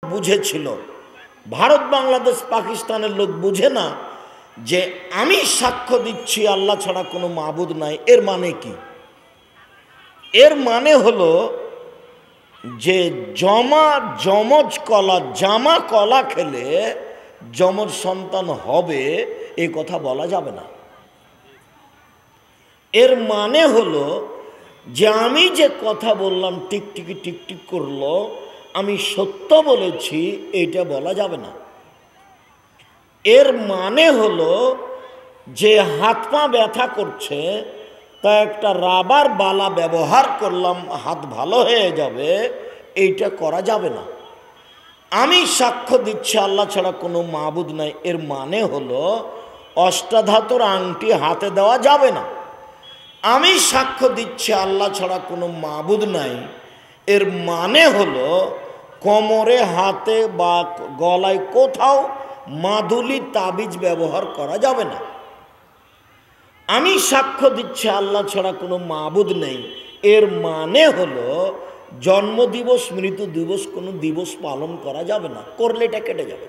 বুঝেছিল। ভারত বাংলাদেশ পাকিস্তানের লোক বুঝে না যে আমি সাক্ষ্য দিচ্ছি আল্লাহ ছাড়া কোনো মাবুদ নাই। এর মানে কি? এর মানে হলো যে যমজ কলা, জামা কলা খেলে যমজ সন্তান হবে এই কথা বলা যাবে না। এর মানে হলো যে আমি যে কথা বললাম টিকটিকি টিকটিক করলো, আমি সত্য বলেছি, এটা বলা যাবে না। এর মানে হলো যে হাত পা ব্যথা করছে, তা একটা রাবার বালা ব্যবহার করলাম, হাত ভালো হয়ে যাবে, এইটা করা যাবে না। আমি সাক্ষ্য দিচ্ছি আল্লাহ ছাড়া কোনো মাবুদ নাই, এর মানে হলো অষ্টাধাতুর আংটি হাতে দেওয়া যাবে না। আমি সাক্ষ্য দিচ্ছি আল্লাহ ছাড়া কোনো মাবুদ নাই, এর মানে হলো কোমরে, হাতে বা গলায় কোথাও মাদুলি তাবিজ ব্যবহার করা যাবে না। আমি সাক্ষ্য দিচ্ছি আল্লাহ ছাড়া কোনো মাবুদ নেই, এর মানে হলো জন্মদিবস, মৃত্যু দিবস কোনো দিবস পালন করা যাবে না, করলে এটা কেটে যাবে।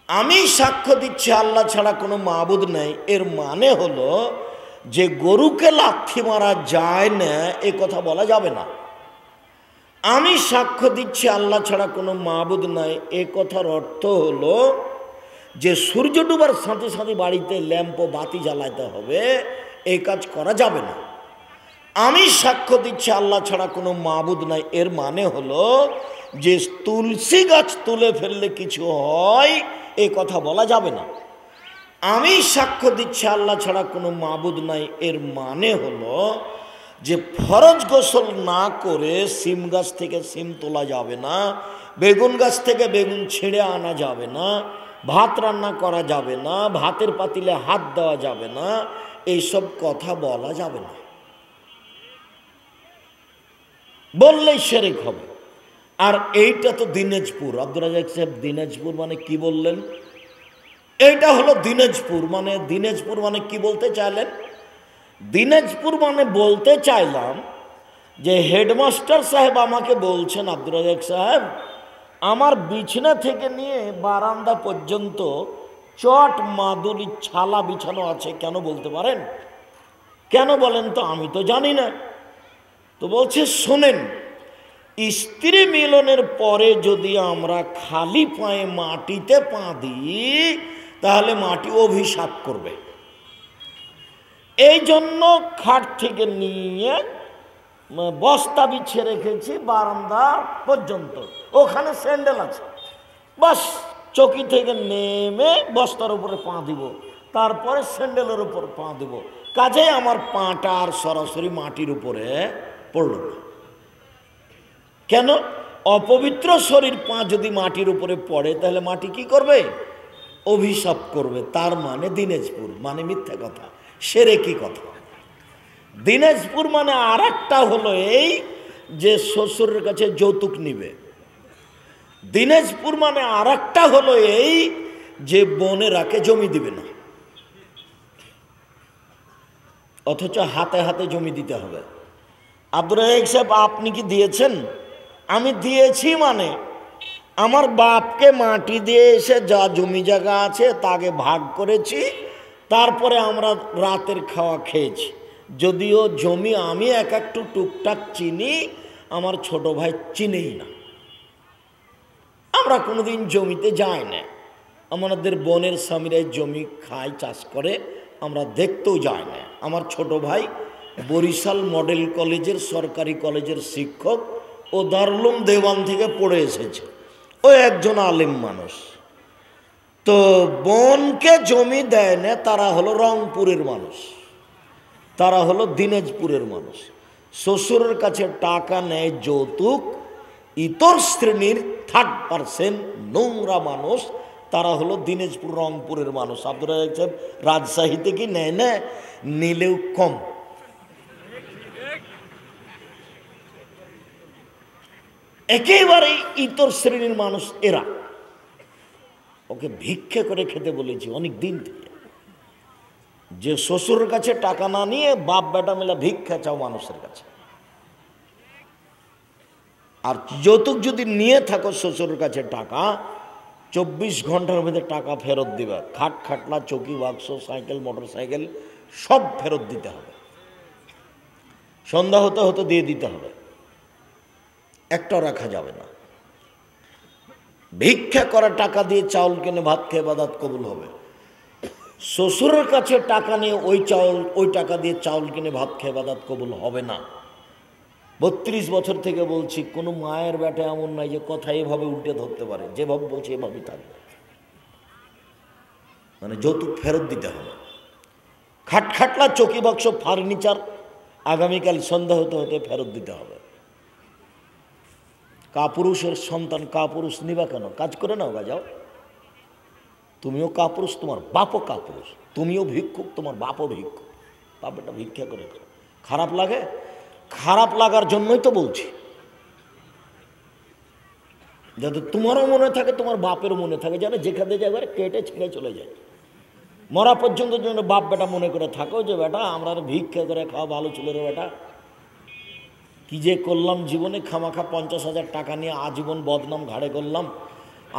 আমি সাক্ষ্য দিচ্ছি আল্লাহ ছাড়া কোনো মাবুদ নেই, এর মানে হলো যে গরুকে লাথি মারা যায় না, এ কথা বলা যাবে না। আমি সাক্ষ্য দিচ্ছি আল্লাহ ছাড়া কোনো মাবুদ নাই, এ কথার অর্থ হলো যে সূর্য ডুবার সাথে সাথে বাড়িতে ল্যাম্প বাতি জ্বালাতে হবে, এই কাজ করা যাবে না। আমি সাক্ষ্য দিচ্ছি আল্লাহ ছাড়া কোনো মাবুদ নাই, এর মানে হলো যে তুলসী গাছ তুলে ফেললে কিছু হয়, এই কথা বলা যাবে না। আমি সাক্ষ্য দিচ্ছি আল্লাহ ছাড়া কোনো মাবুদ নাই, এর মানে হলো যে ফরজ গোসল না করে সিম গাছ থেকে সিম তোলা যাবে না, বেগুন গাছ থেকে বেগুন ছিঁড়ে আনা যাবে না, ভাত রান্না করা যাবে না, ভাতের পাতিলে হাত দেওয়া যাবে না, এইসব কথা বলা যাবে না। বললেই শিরক হবে। আর এইটা তো দিনাজপুর। আব্দুর রাজ্জাক সাহেব দিনাজপুর মানে কি বললেন? এইটা হলো দিনাজপুর। মানে দিনাজপুর মানে কি বলতে চাইলেন? দিনাজপুর মানে বলতে চাইলাম যে হেডমাস্টার সাহেব আমাকে বলছেন, আব্দুর রাজ্জাক সাহেব আমার বিছানা থেকে নিয়ে বারান্দা পর্যন্ত চট মাদুলি ছালা বিছানো আছে, কেন বলতে পারেন? কেন বলেন তো? আমি তো জানি না। তো বলছে শোনেন, স্ত্রী মিলনের পরে যদি আমরা খালি পায়ে মাটিতে পা দিই তাহলে মাটি অভিশাপ করবে। এই জন্য খাট থেকে নিয়ে বস্তা বিছিয়ে রেখেছি বারান্দা পর্যন্ত, ওখানে স্যান্ডেল আছে, বাস চকি থেকে নেমে বস্তার উপরে পা দিব, তারপরে স্যান্ডেলের উপর পা দিব, কাজে আমার পাটা আর সরাসরি মাটির উপরে পড়ল না। কেন? অপবিত্র শরীর পা যদি মাটির উপরে পড়ে তাহলে মাটি কি করবে? অভিশাপ করবে। তার মানে দিনাজপুর মানে মিথ্যা কথা, শিরকি কথা। দিনাজপুর মানে আর একটা হলো এই যে শ্বশুরের কাছে যৌতুক নিবে। দিনাজপুর মানে আর একটা হলো এই যে বোনেরাকে জমি দিবে না, অথচ হাতে হাতে জমি দিতে হবে। আব্দুর রাজ্জাক সাহেব আপনি কি দিয়েছেন? আমি দিয়েছি। মানে আমার বাপকে মাটি দিয়ে এসে যা জমি জায়গা আছে তাকে ভাগ করেছি, তারপরে আমরা রাতের খাওয়া খেয়েছি। যদিও জমি আমি এক একটু টুকটাক চিনি, আমার ছোট ভাই চিনেই না। আমরা কোনোদিন জমিতে যাই না। আমাদের বোনের স্বামীরাই জমি খায়, চাষ করে, আমরা দেখতেও যাই না। আমার ছোট ভাই বরিশাল মডেল কলেজের, সরকারি কলেজের শিক্ষক, ও দারুল দেওয়ান থেকে পড়ে এসেছে, ও একজন আলেম মানুষ। তো বোনকে জমি দেয় না, তারা হলো রংপুরের মানুষ, তারা হলো দিনাজপুরের মানুষ। শ্বশুরের কাছে টাকা নেয় যৌতুক, ইতর শ্রেণীর 3rd% নোংরা মানুষ, তারা হলো দিনাজপুর রংপুরের মানুষ। আব্দুর রাজ্জাক সাহেব রাজশাহীতে কি নেয় না? নিলেও কম। একেবারে ইতর শ্রেণীর মানুষ এরা। ওকে ভিক্ষে করে খেতে বলেছি অনেক দিন থেকে, যে শ্বশুরের কাছে টাকা না নিয়ে বাপ বেটা মিলে ভিক্ষা চাও মানুষের কাছে। আর যৌতুক যদি নিয়ে থাকো শ্বশুরের কাছে টাকা, 24 ঘন্টার মধ্যে টাকা ফেরত দিবে। খাট খাটলা, চৌকি বাক্স, সাইকেল, মোটর সাইকেল সব ফেরত দিতে হবে। সন্ধ্যা হতে হতে দিয়ে দিতে হবে, একটাও রাখা যাবে না। ভিক্ষা করা টাকা দিয়ে চাউল কিনে ভাত খেয়ে বাদাত কবুল হবে। শ্বশুরের কাছে টাকা নিয়ে ওই টাকা দিয়ে চাউল কিনে ভাত খেয়ে বাদাত কবুল হবে না। 32 বছর থেকে বলছি, কোনো মায়ের বেটা এমন নাই যে কথা এভাবে উল্টে ধরতে পারে। যেভাবে বলছে এভাবেই থাকবে। মানে যৌতুক ফেরত দিতে হবে। খাট খাটলা, চৌকি বাক্স, ফার্নিচার আগামীকাল সন্ধ্যা হতে হতে ফেরত দিতে হবে। কাপুরুষের সন্তান কাপুরুষ নিবা কেন? কাজ করে নাও গা, যাও। তুমিও কাপুরুষ, তোমার বাপও কাপুরুষ। তুমিও ভিক্ষুক, তোমার বাপও ভিক্ষুক। বাপটা ভিক্ষা করে খাও। খারাপ লাগে? খারাপ লাগার জন্যই তো বলছি, যাতে তোমারও মনে থাকে, তোমার বাপেরও মনে থাকে, যেন যেখানে যাবে কেটে ছিঁড়ে চলে যায়। মরা পর্যন্ত যেন বাপ বেটা মনে করে থাকো যে বেটা আমরা ভিক্ষা করে খাওয়া ভালো ছিল রে বেটা। কি যে করলাম জীবনে, খামাখা 50,000 টাকা নিয়ে আজীবন বদনাম ঘাড়ে করলাম।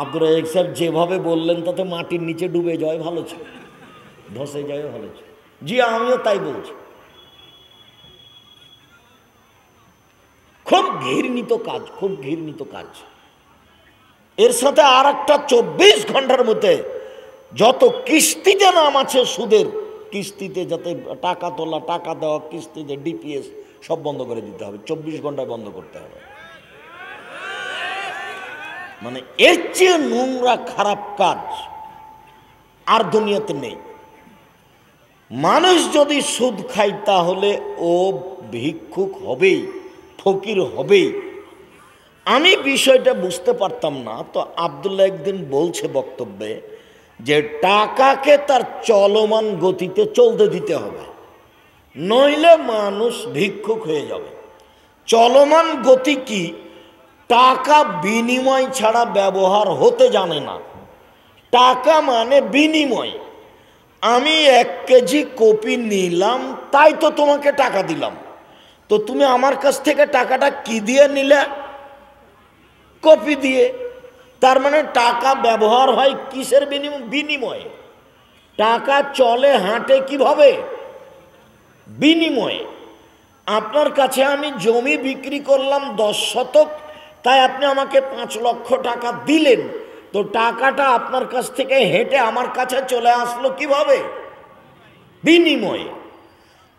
আব্দুর রাজ্জাক সাহেব যেভাবে বললেন তাতে মাটির নিচে ডুবে যায় ভালো ছিল, ধসে যায় ভালো ছিল। জি আমিও তাই বলছি। খুব ঘৃণিত কাজ, খুব ঘৃণিত কাজ। এর সাথে আর একটা 24 ঘন্টার মধ্যে যত কিস্তিতে নাম আছে সুদের কিস্তিতে, যাতে টাকা তোলা, টাকা দেওয়া, কিস্তিতে ডিপিএস সব বন্ধ করে দিতে হবে। 24 ঘন্টায় বন্ধ করতে হবে। মানে এর চেয়ে নোংরা খারাপ কাজ আর দুনিয়াতে নেই। মানুষ যদি সুদ খায় তাহলে ও ভিক্ষুক হবেই, ফকির হবেই। আমি বিষয়টা বুঝতে পারতাম না, তো আব্দুল্লাহ একদিন বলছে বক্তব্যে যে টাকাকে তার চলমান গতিতে চলতে দিতে হবে, নইলে মানুষ ভিক্ষুক হয়ে যাবে। চলমান গতি কি? টাকা বিনিময় ছাড়া ব্যবহার হতে জানে না। টাকা মানে বিনিময়। আমি 1 কেজি কপি নিলাম, তাই তো তোমাকে টাকা দিলাম। তো তুমি আমার কাছ থেকে টাকাটা কি দিয়ে নিলে? কপি দিয়ে। তার মানে টাকা ব্যবহার হয় কিসের বিনিময়ে? টাকা চলে হাঁটে কিভাবে? বিনিময়ে। আপনার কাছে আমি জমি বিক্রি করলাম 10 শতক, তাই আপনি আমাকে 5 লক্ষ টাকা দিলেন। তো টাকাটা আপনার কাছ থেকে হেঁটে আমার কাছে চলে আসলো কিভাবে? বিনিময়ে।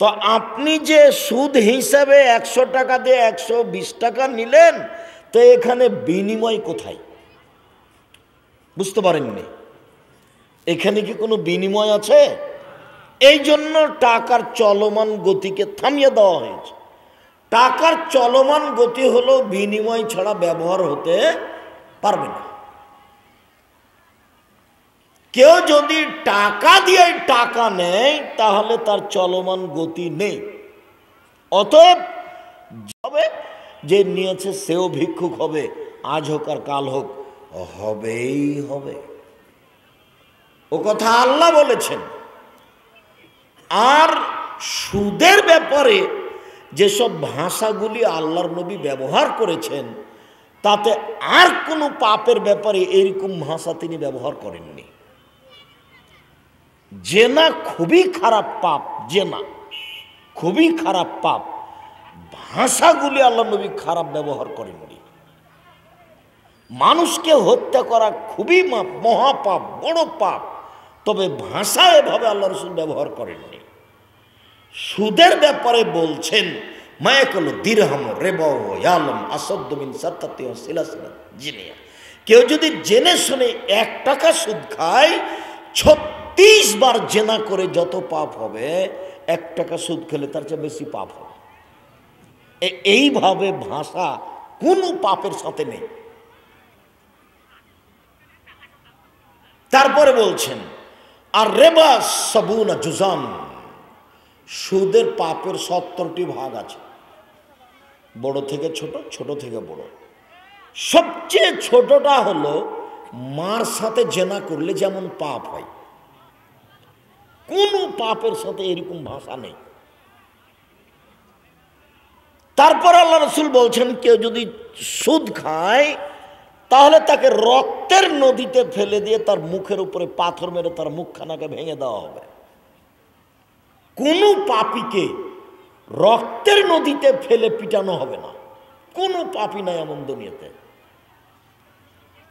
তো আপনি যে সুদ হিসাবে 100 টাকা দিয়ে 120 টাকা নিলেন, তো এখানে বিনিময় কোথায়? বুঝতে পারেননি? এখানে কি কোনো বিনিময় আছে? এই জন্য টাকার চলমান গতিকে থামিয়ে দেওয়া হয়েছে। টাকার চলমান গতি হলো বিনিময় ছাড়া ব্যবহার হতে পারবে না। কেউ যদি টাকা দিয়ে টাকা নেয় তাহলে তার চলমান গতি নেই। অতএব যাবে যে নিয়েছে সেও ভিক্ষুক হবে, আজ হোক আর কাল হোক, হবেই হবে। ও কথা আল্লাহ বলেছেন। আর সুদের ব্যাপারে যেসব ভাষাগুলি আল্লাহর নবী ব্যবহার করেছেন, তাতে আর কোনো পাপের ব্যাপারে এরকম ভাষা তিনি ব্যবহার করেননি। জেনা খুবই খারাপ পাপ, জেনা খুবই খারাপ পাপ। ভাষাগুলি আল্লাহ নবী খারাপ ব্যবহার করেননি। মানুষকে হত্যা করা খুবই মহাপাপ, বড় পাপ, তবে ভাষা এভাবে আল্লাহ রসুল ব্যবহার করেননি। সুদের ব্যাপারে বলছেন মায়াকুল দিরহাম রেবাও ইয়ালাম আসাদ্দু মিন সাত্তাতি ওয়া সিলাসিলা জিনিয়া। কেউ যদি জেনে শুনে 1 টাকা সুদ খায়, 36 বার জেনা করে যত পাপ হবে, 1 টাকা সুদ খেলে তার চেয়ে বেশি পাপ হবে। এইভাবে ভাষা কোনো পাপের সাথে নেই। তারপরে বলছেন আর রেবা সাবুনা জুজান, সুদের পাপের 70টি ভাগ আছে, বড় থেকে ছোট, ছোট থেকে বড়। সবচেয়ে ছোটটা হলো মার সাথে জেনা করলে যেমন পাপ হয়, কোনো পাপের সাথে এরকম ভাষা নেই। তারপর আল্লাহ রসুল বলছেন কেউ যদি সুদ খায় তাহলে তাকে রক্তের নদীতে ফেলে দিয়ে তার মুখের উপরে পাথর মেরে তার মুখখানাকে ভেঙে দেওয়া হবে। কোনো পাপীকে রক্তের নদীতে ফেলে পিটানো হবে না। কোনো পাপী নাই এমন দুনিয়াতে,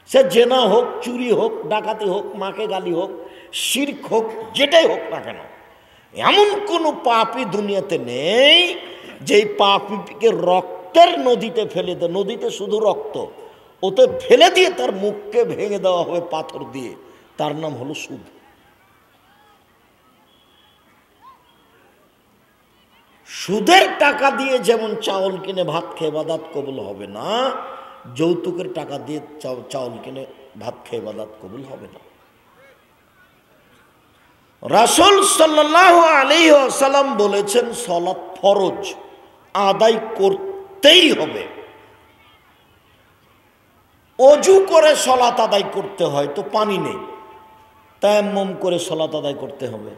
সে জেনা হোক, চুরি হোক, ডাকাতি হোক, মাকে গালি হোক, শিরক হোক, যেটাই হোক না কেন, এমন কোনো পাপী দুনিয়াতে নেই যেই পাপীকে রক্তের নদীতে ফেলে দেয়। নদীতে শুধু রক্ত, ওতে ফেলে দিয়ে তার মুখকে ভেঙে দেওয়া হবে পাথর দিয়ে। তার নাম হলো সুদ। সুদের টাকা দিয়ে যেমন চাউল কিনে ভাত খেয়ে ইবাদত কবুল হবে না, যৌতুকের টাকা দিয়ে চাউল কিনে ভাত খেয়ে ইবাদত কবুল হবে না। রাসূল সাল্লাল্লাহু আলাইহি ওয়াসাল্লাম বলেছেন সালাত ফরজ, আদায় করতেই হবে। অজু করে সালাত আদায় করতে হয় তো পানি নেই, তায়াম্মুম করে সালাত আদায় করতে হবে।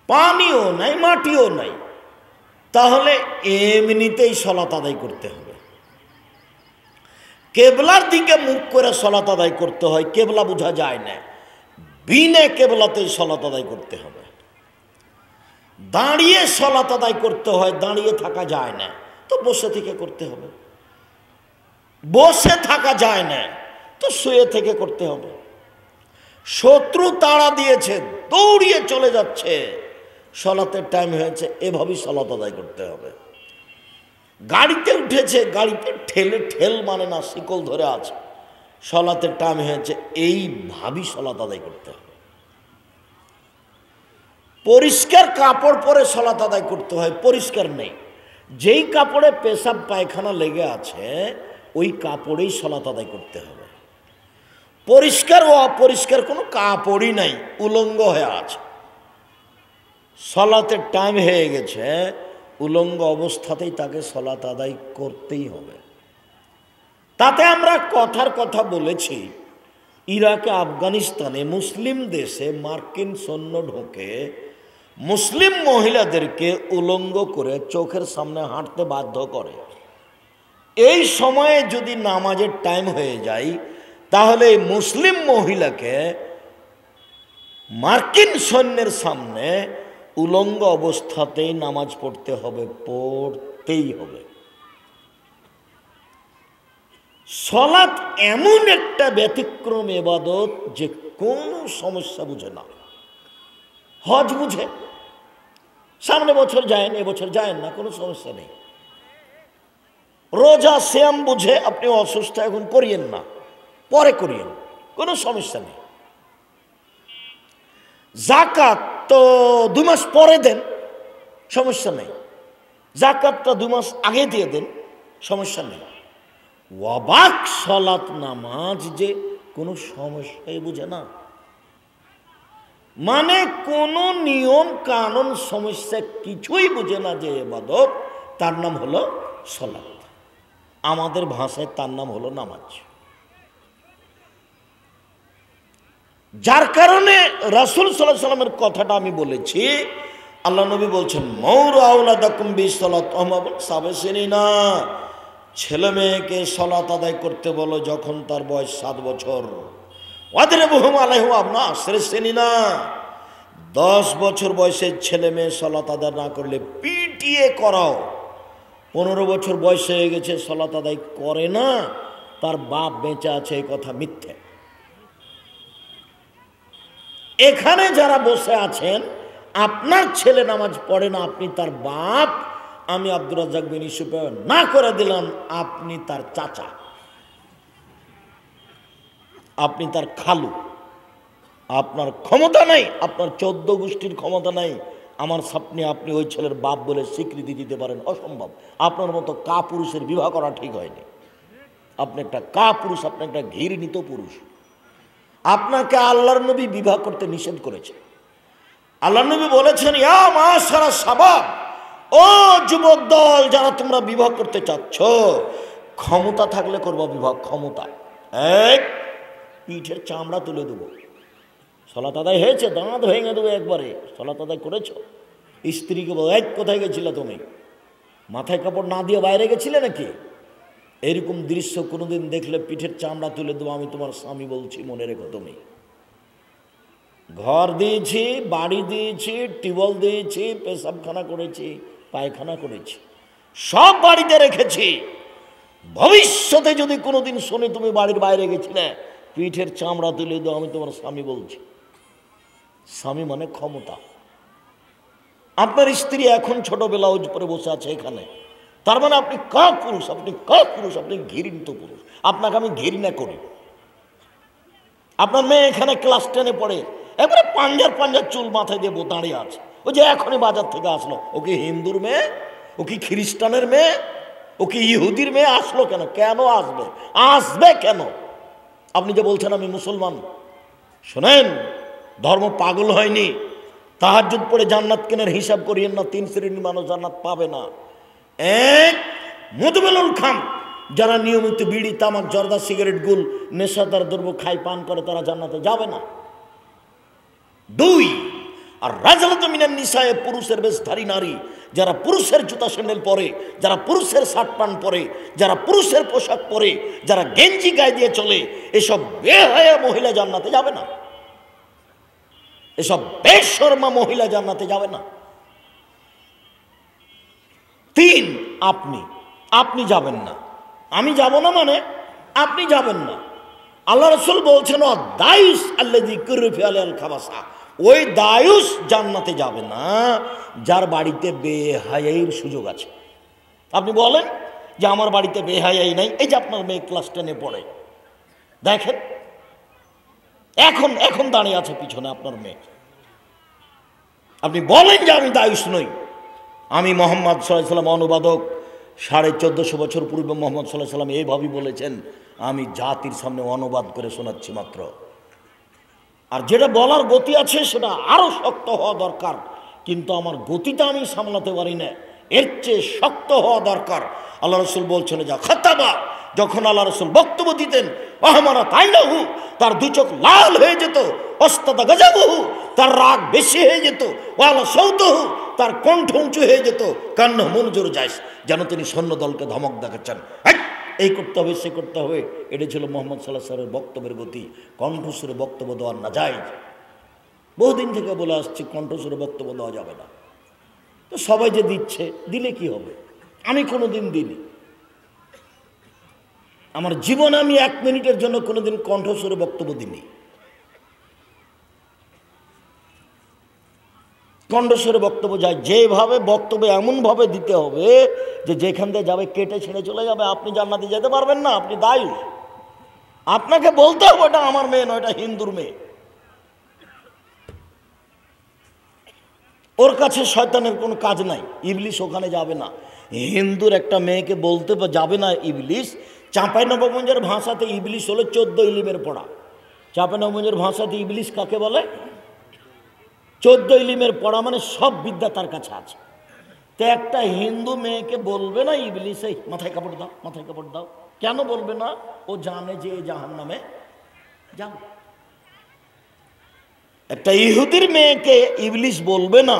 পানিও নাই, মাটিও নাই, তাহলে এমনিতেই সালাত আদায় করতে হবে। কেবলার দিকে মুখ করে সালাত আদায় করতে হয়, কেবলা বোঝা যায় না, বিনা কেবলাতেই সালাত আদায় করতে হবে। দাঁড়িয়ে সালাত আদায় করতে হয়, দাঁড়িয়ে থাকা যায় না তো বসে থেকে করতে হবে। বসে থাকা যায় না তো শুয়ে থেকে করতে হবে। শত্রু তাড়া দিয়েছে, দৌড়িয়ে চলে যাচ্ছে, সালাতের টাইম হয়েছে, এভাবেই সালাত আদায় করতে হবে। গাড়িতে উঠেছে, গাড়িতে ঠেল মানে না, শিকল ধরে আছে, সালাতের টাইম হয়েছে, এইভাবেই সালাত আদায় করতে হবে। পরিষ্কার কাপড় পরে সালাত আদায় করতে হয়, পরিষ্কার নেই, যেই কাপড়ে পেশাব পায়খানা লেগে আছে ওই কাপড়েই সালাত আদায় করতে হবে। পরিষ্কার ও অপরিষ্কার কোনো কাপড়ই নাই, উলঙ্গ হয়ে আছে, সালাতের টাইম হয়ে গেছে, উলঙ্গ অবস্থাতেই তাকে সালাত আদায় করতেই হবে। তাতে আমরা কথার কথা বলেছি, ইরাকে, আফগানিস্তানে, মুসলিম দেশে মার্কিন সৈন্য ঢোকে মুসলিম মহিলাদেরকে উলঙ্গ করে চোখের সামনে হাঁটতে বাধ্য করে। এই সময়ে যদি নামাজের টাইম হয়ে যায় তাহলে মুসলিম মহিলাকে মার্কিন সৈন্যের সামনে উলঙ্গ অবস্থাতেই নামাজ পড়তে হবে, পড়তেই হবে। সালাত এমন একটা ব্যতিক্রম ইবাদত যে কোনো সমস্যা বুঝে না। হজ বুঝে, সামনে বছর যায়েন, এবছর যায়েন না, কোনো সমস্যা নেই। রোজা শ্যাম বুঝে, আপনি অসুস্থ এখন করিয়েন না, পরে করিয়েন, কোনো সমস্যা নেই। যাকাত তো 2 মাস পরে দেন, সমস্যা নেই। যাকাতটা 2 মাস আগে দিয়ে দেন, সমস্যা নেই। ওয়াবাক সালাত নামাজ যে কোনো সমস্যাই বুঝে না, মানে কোনো নিয়ম কানুন সমস্যা কিছুই বুঝে না, যে ইবাদত তার নাম হলো সালাত, আমাদের ভাষায় তার নাম হলো নামাজ। যার কারণে রাসূল সাল্লাল্লাহু আলাইহি ওয়াসাল্লামের কথাটা আমি বলেছি, আল্লাহ নবী বলছেন মৌরু আওলাদাকুম বিসসালাত, সাবেসিনা, ছেলে মেয়েকে সালাত আদায় করতে বলো যখন তার বয়স 7 বছর। ওয়াদরিবুহুম আলাইহা আবনা সিনিনা, 10 বছর বয়সের ছেলে মেয়ে সালাত আদায় না করলে পিটিয়ে করাও। 15 বছর বয়স হয়ে গেছে, সালাত আদায় করে না, তার বাপ বেঁচে আছে, এই কথা মিথ্যে। এখানে যারা বসে আছেন, আপনার ছেলে নামাজ পড়ে না, আপনি তার বাপ, আমি আব্দুর রাজ্জাক বিন ইউসুফ না করে দিলাম, আপনি তার চাচা, আপনি তার খালু। আপনার ক্ষমতা নাই, আপনার 14 গোষ্ঠীর ক্ষমতা নাই আমার সামনে আপনি ওই ছেলের বাপ বলে স্বীকৃতি দিতে পারেন, অসম্ভব। আপনার মতো কা পুরুষের বিবাহ করা ঠিক হয়নি। আপনি একটা কা পুরুষ, আপনি একটা ঘৃণিত পুরুষ। আপনাকে আল্লাহর নবী বিবাহ করতে নিষেধ করেছে। আল্লাহর নবী বলেছেন, ইয়া মাশারা শাবাব, ও যুবক দল, যারা তোমরা বিবাহ করতে চাচ্ছ, ক্ষমতা থাকলে করবো বিবাহ, ক্ষমতা, এক পিঠের চামড়া তুলে দেবো। সালাত আদায় হয়েছে, দাঁত ভেঙে দেবো একবারে। সালাত আদায় করেছো? স্ত্রীকে বলো, এক কোথায় গেছিলে তুমি? মাথায় কাপড় না দিয়ে বাইরে গেছিলে নাকি? এরকম দৃশ্য কোনোদিন দেখলে পিঠের চামড়া তুলে দেবো, আমি তোমার স্বামী বলছি, মনে রেখো তুমি। ঘর দিয়েছি, বাড়ি দিয়েছি, টিউবওয়েল দিয়েছি, পেশাবখানা করেছি, পায়খানা করেছি, সব বাড়িতে রেখেছি। ভবিষ্যতে যদি কোনোদিন শুনি তুমি বাড়ির বাইরে গেছিলে, পিঠের চামড়া তুলে দাও, আমি তোমার স্বামী বলছি। স্বামী মানে ক্ষমতা। আপনার স্ত্রী এখন ছোট ব্লাউজ পরে বসে আছে এখানে, তার মানে আপনি কাক পুরুষ, আপনি কাক পুরুষ, আপনি ঘৃণিত পুরুষ, আপনাকে আমি ঘৃণা করি। আপনার মেয়ে এখানে ক্লাস 10-এ পড়ে, একবারে পাঞ্জার চুল মাথায় দিয়ে দাঁড়িয়ে আছে, ও যে এখনই বাজার থেকে আসলো। ও কি হিন্দুর মেয়ে? ও কি খ্রিস্টানের মেয়ে? ও কি ইহুদির মেয়ে? আসলো কেন? কেন আসবে? আসবে কেন? আপনি যে বলছেন আমি মুসলমান, শোনেন, ধর্ম পাগল হয়নি। তাহাজ্জুদ পড়ে জান্নাত কেনার হিসাব করিয়েন না, 3 শ্রেণীর মানুষ জান্নাত পাবে না। এক, মুদবিলুল খাম, যারা নিয়মিত বিড়ি, তামাক, জর্দা, সিগারেট, গুল, নেশাদার দ্রব্য খায়, পান করে, তারা জান্নাতে যাবে না। 2, আর রাজলাতু মিনান নিসায়ে, পুরুষের বেশধারী নারী, যারা পুরুষের জুতা স্যান্ডেল পরে, যারা পুরুষের শার্ট প্যান্ট পরে, যারা পুরুষের পোশাক পরে, যারা গেঞ্জি গায়ে দিয়ে চলে, এসব বেহায়া মহিলা জান্নাতে যাবে না। এসব বেশরমা মহিলা জান্নাতে যাবে না। 3, আপনি যাবেন না। আমি যাব না মানে আপনি যাবেন না। আল্লাহ রাসূল বলছেন, দায়ুস আল্লাযী কুরফি আলাল খাবাসা, ওই দায়ুস জান্নাতে যাবে না যার বাড়িতে বেহায়াইর সুযোগ আছে। আপনি বলেন যে আমার বাড়িতে বেহায়াই নাই, এই যে আপনার মেয়ে ক্লাস 10-এ পড়ে, দেখেন এখন দাঁড়িয়ে আছে পিছনে আপনার মেয়ে। আপনি বলেন যে আমি দায়ুস নই। আমি মুহাম্মদ সাল্লাল্লাহু আলাইহি ওয়াসাল্লাম অনুবাদক, 1450 বছর পূর্বে মুহাম্মদ সাল্লাল্লাহু আলাইহি ওয়াসাল্লাম এইভাবেই বলেছেন। আমি জাতির সামনে অনুবাদ করে শোনাচ্ছি মাত্র। আর যেটা বলার গতি আছে সেটা আরো শক্ত হওয়া দরকার, কিন্তু আমার গতিটা আমি সামলাতে পারি না, এর চেয়ে শক্ত হওয়া দরকার। আল্লাহ রাসূল বলছেন, যা খাতাবা, যখন আল্লাহ রাসূল বক্তব্য দিতেন, আহমারা তাইনাহু, তার 2 চোখ লাল হয়ে যেত, অস্তাদা গাজাবহু, তার রাগ বেশি হয়ে যেত, ওয়ালা সৌতহু, তার কণ্ঠ উঁচু হয়ে যেত, কান্না মনজুর যাইস, যেন তিনি সৈন্যদলকে ধমক দেখাচ্ছেন, এই করতে হবে, সে করতে হবে। এটা ছিল মুহাম্মদ সাল্লাল্লাহু আলাইহি ওয়াসাল্লামের বক্তব্যের গতি। কণ্ঠস্বরে বক্তব্য দেওয়ার না যায়, বহুদিন থেকে বলে আসছি, কণ্ঠস্বরে বক্তব্য দেওয়া যাবে না। তো সবাই যে দিচ্ছে, দিলে কি হবে? আমি কোনোদিন দিইনি। আমার জীবনে আমি 1 মিনিটের জন্য কোনোদিন কণ্ঠস্বরে বক্তব্য দিইনি। কণ্ঠস্বরে বক্তব্য যায়, যেভাবে বক্তব্য এমনভাবে দিতে হবে যে যেখান দিয়ে যাবে কেটে ছেড়ে চলে যাবে। আপনি জান্নাতে যেতে পারবেন না, আপনি দায়ুস। আপনাকে বলতে হবে ওটা আমার মেয়ে নয়, এটা হিন্দুর মেয়ে। ওর কাছে শয়তানের কোনো কাজ নাই, ইবলিশ ওখানে যাবে না। হিন্দুর একটা মেয়েকে বলতে যাবে না ইবলিশ। চাঁপাইনবাবগঞ্জের ভাষাতে ইবলিশ হলো 14 ইলিমের পড়া। চাঁপাইনবাবগঞ্জের ভাষাতে ইবলিশ কাকে বলে? 14 ইলিমের পড়া, মানে সব বিদ্যা তার কাছে আছে। তো একটা হিন্দু মেয়েকে বলবে না ইবলিশ, এই মাথায় কাপড় দাও, মাথায় কাপড় দাও। কেন বলবে না? ও জানে যে জাহান্নামে যাবে। একটা ইহুদির মেয়েকে ইবলিশ বলবে না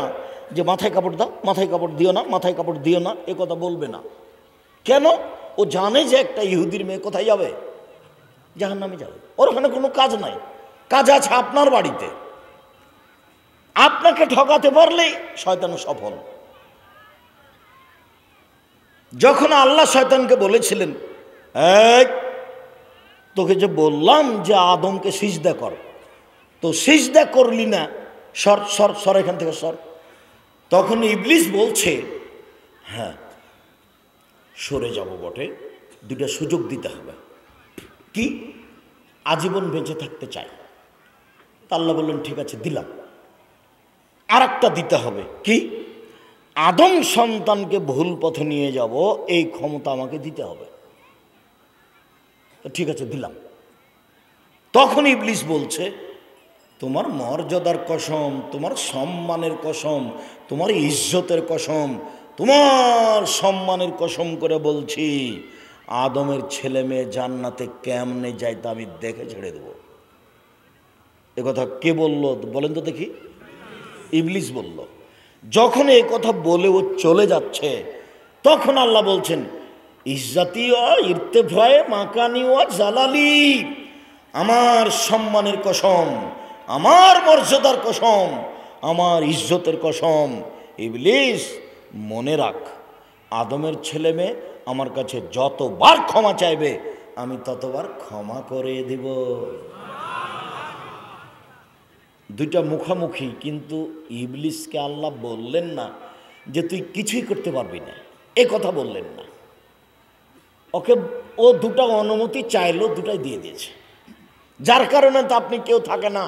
যে মাথায় কাপড় দাও, মাথায় কাপড় দিও না, মাথায় কাপড় দিও না, এ কথা বলবে না। কেন? ও জানে যে একটা ইহুদির মেয়ে কোথায় যাবে? জাহান্নামে যাবে। ওর ওখানে কোনো কাজ নাই, কাজ আছে আপনার বাড়িতে। আপনাকে ঠকাতে পারলেই শয়তান সফল। যখন আল্লাহ শয়তানকে বলেছিলেন, তোকে যে বললাম যে আদমকে সিজদা কর, তো সিজদা করলি না, সর সর সর, এখান থেকে সর। তখন ইবলিশ বলছে, হ্যাঁ সরে যাব বটে, 2টা সুযোগ দিতে হবে। কি? আজীবন বেঁচে থাকতে চাই। আল্লাহ বললেন, ঠিক আছে দিলাম। আর একটা দিতে হবে। কি? আদম সন্তানকে ভুল পথে নিয়ে যাব, এই ক্ষমতা আমাকে দিতে হবে। ঠিক আছে দিলাম। তখন ইবলিশ বলছে, তোমার মর্যাদার কসম, তোমার সম্মানের কসম, তোমার ইজ্জতের কসম, তোমার সম্মানের কসম করে বলছি, আদমের ছেলে মেয়ে জান্নাতে কেমনে যায় তা আমি দেখে ছেড়ে দেব। একথা কে বলল বলেন তো দেখি? ইবলিশ বলল। যখন এই কথা বলে ও চলে যাচ্ছে, তখন আল্লাহ বলছেন ইজ্জাতি ও ইরতেফায়ে মাকানি ও জালালি, আমার সম্মানের কসম, আমার মর্যাদার কসম, আমার ইজ্জতের কসম, ইবলিস মনে রাখ, আদমের ছেলে মেয়ে আমার কাছে যতবার ক্ষমা চাইবে আমি ততবার ক্ষমা করে দিব। দুইটা মুখামুখি, কিন্তু ইবলিসকে আল্লাহ বললেন না যে তুই কিছুই করতে পারবি না, এ কথা বললেন না। ওকে ও দুটা অনুমতি চাইলো, দুটাই দিয়ে দিয়েছে। যার কারণে তো আপনি কেউ থাকে না,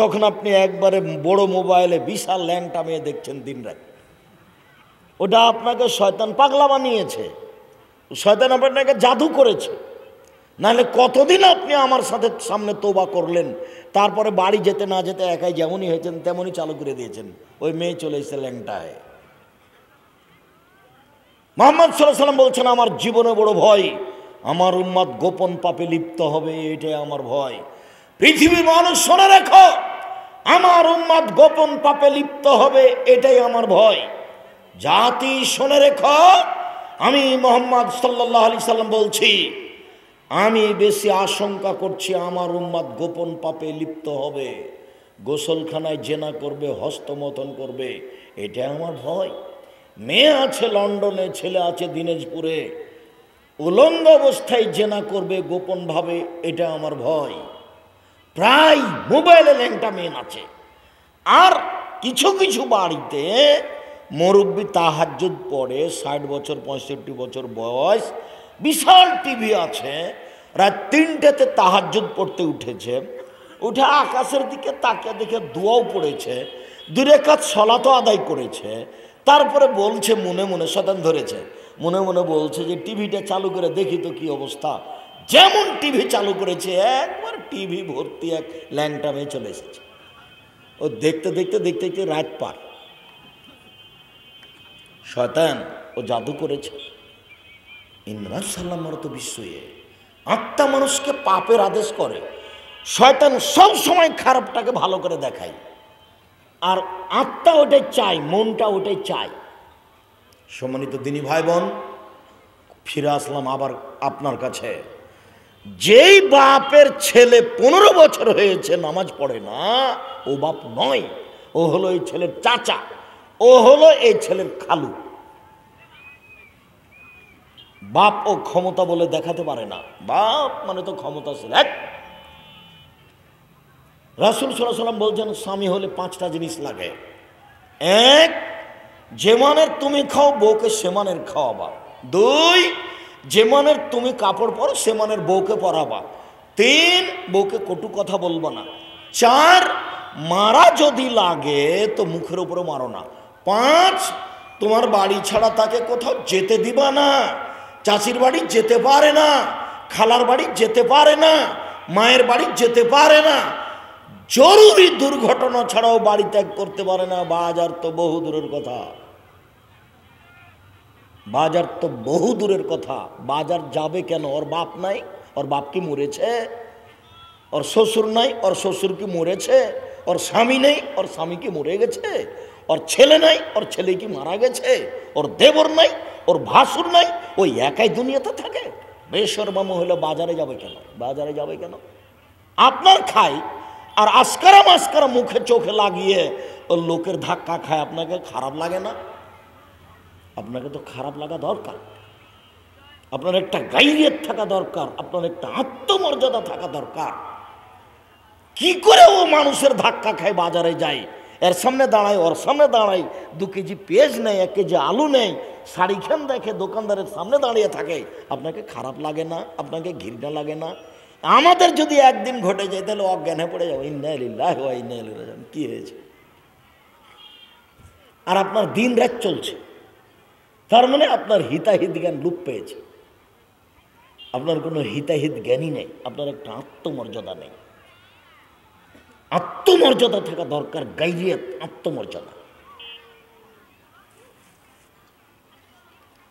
তখন আপনি একবারে বড় মোবাইলে বিশাল ল্যাংটা মেয়ে দেখছেন দিন রাত। ওটা আপনাকে শয়তান পাগলা বানিয়েছে, শয়তান আপনাকে জাদু করেছে। নাহলে কতদিন আপনি আমার সাথে সামনে তোবা করলেন, তারপরে বাড়ি যেতে না যেতে একাই যেমনই হয়েছেন তেমনই চালু করে দিয়েছেন, ওই মেয়ে চলে এসেছে ল্যাংটায়। মুহাম্মদ সাল্লাল্লাহু আলাইহি ওয়াসাল্লাম বলছেন আমার জীবনে বড় ভয়, আমার উম্মত গোপন পাপে লিপ্ত হবে, এটাই আমার ভয়। পৃথিবীর মানুষ শুনে রেখো, আমার উম্মত গোপন পাপে লিপ্ত হবে, এটাই আমার ভয়। জাতি শুনে রেখো, আমি মুহাম্মদ সাল্লাল্লাহু আলাইহি সাল্লাম বলছি, আমি বেশি আশঙ্কা করছি আমার উম্মত গোপন পাপে লিপ্ত হবে, গোসলখানায় জেনা করবে, হস্তমথন করবে, এটা আমার ভয়। মেয়ে আছে লন্ডনে, ছেলে আছে দিনাজপুরে, উলঙ্গ অবস্থায় জেনা করবে গোপনভাবে, এটা আমার ভয়। প্রায় মোবাইলে ল্যাংটা মেয়ে আছে। আর কিছু কিছু বাড়িতে মুরব্বি তাহাজ্জুদ পড়ে, 60 বছর 65 বছর বয়স, বিশাল টিভি আছে, রাত 3টেতে তাহাজ্জুদ পড়তে উঠেছে, উঠে আকাশের দিকে তাকিয়ে দেখে দোয়াও পড়েছে, 2 রাকাত সালাতও আদায় করেছে। তারপরে বলছে মনে মনে, শয়তান ধরেছে, মনে মনে বলছে যে টিভিটা চালু করে দেখি তো কি অবস্থা। যেমন টিভি চালু করেছে, একবার টিভি ভর্তি এক ল্যাংটা মেয়ে চলে এসেছে। ও দেখতে দেখতে দেখতে দেখতে রাত পার। শয়তান ও জাদু করেছে। ইমরান সাল্লামর তো বিশ্বয়ে আত্মা মানুষকে পাপের আদেশ করে, শয়তান সব সময় খারাপটাকে ভালো করে দেখায়, আর আত্মা ওটাই চায়, মনটা ওটাই চায়। সম্মানিত দিনী ভাই বোন, ফিরে আসলাম আবার আপনার কাছে। যেই বাপের ছেলে 15 বছর হয়েছে নামাজ পড়ে না, ও বাপ নয়, ও হলো এই ছেলের চাচা, ও হলো এই ছেলের খালু। বাপ ও ক্ষমতা বলে দেখাতে পারে না, বাপ মানে তো ক্ষমতাশীল। রাসূল সাল্লাল্লাহু আলাইহি ওয়াসাল্লাম বলছেন স্বামী হলে 5টা জিনিস লাগে। 1, যে মানের তুমি খাও বউকে সে মানের খাওয়াবা। 2, যে মানের তুমি কাপড় পরো সে মানের বউকে পরাবা। 3, বউকে কটু কথা বলবো না। 4, মারা যদি লাগে তো মুখের উপরে মারো না। 5, তোমার বাড়ি ছাড়া তাকে কোথাও যেতে দিবা না। চাচির বাড়ি যেতে পারে না, খালার বাড়ি যেতে পারে না, মায়ের বাড়ি যেতে পারে না, জরুরি দুর্ঘটনা ছাড়াও বাড়ি ত্যাগ করতে পারে না। বাজার তো বহু দূরের কথা, বাজার তো বহু দূরের কথা। বাজার যাবে কেন? ওর বাপ নাই, ওর বাপ কি মরেছে? ওর শ্বশুর নাই, ওর শ্বশুর কি মরেছে? ওর স্বামী নেই, ওর স্বামী কি মরে গেছে? ওর ছেলে নাই, ওর ছেলে কি মারা গেছে? ওর দেবর নাই, ওর ভাসুর নাই, ওই একাই দুনিয়াতে থাকে। বেশরম হলে বাজারে যাবে কেন? বাজারে যাবে কেন? আপনার খাই আর আস্কারা মাস্কারা মুখে চোখে লাগিয়ে ও লোকের ধাক্কা খায়, আপনাকে খারাপ লাগে না? আপনাকে তো খারাপ লাগা দরকার। আপনার একটা গাইরিয়ত থাকা দরকার, আপনার একটা আত্মমর্যাদা থাকা দরকার। কি করে ও মানুষের ধাক্কা খায় বাজারে যায়, এর সামনে দাঁড়ায়, ওর সামনে দাঁড়ায়, 2 কেজি পেঁয়াজ নেই, 1 কেজি আলু নেই, শাড়িখান দেখে দোকানদারের সামনে দাঁড়িয়ে থাকে, আপনাকে খারাপ লাগে না? আপনাকে ঘৃণা লাগে না? আমাদের যদি একদিন ঘটে যায় তাহলে অজ্ঞান হয়ে পড়ে যাবো, ইন্না লিল্লাহি ওয়া ইন্না ইলাইহি রাজিউন। কি হয়েছে? আর আপনার দিন রাত চলছে, তার মানে আপনার হিতাহিত জ্ঞান লুপ পেয়েছে। আপনার কোনো হিতাহিত জ্ঞানই নেই, আপনার একটা আত্মমর্যাদা নেই। আত্মমর্যাদা থাকা দরকার, গাইরিয়ত, আত্মমর্যাদা।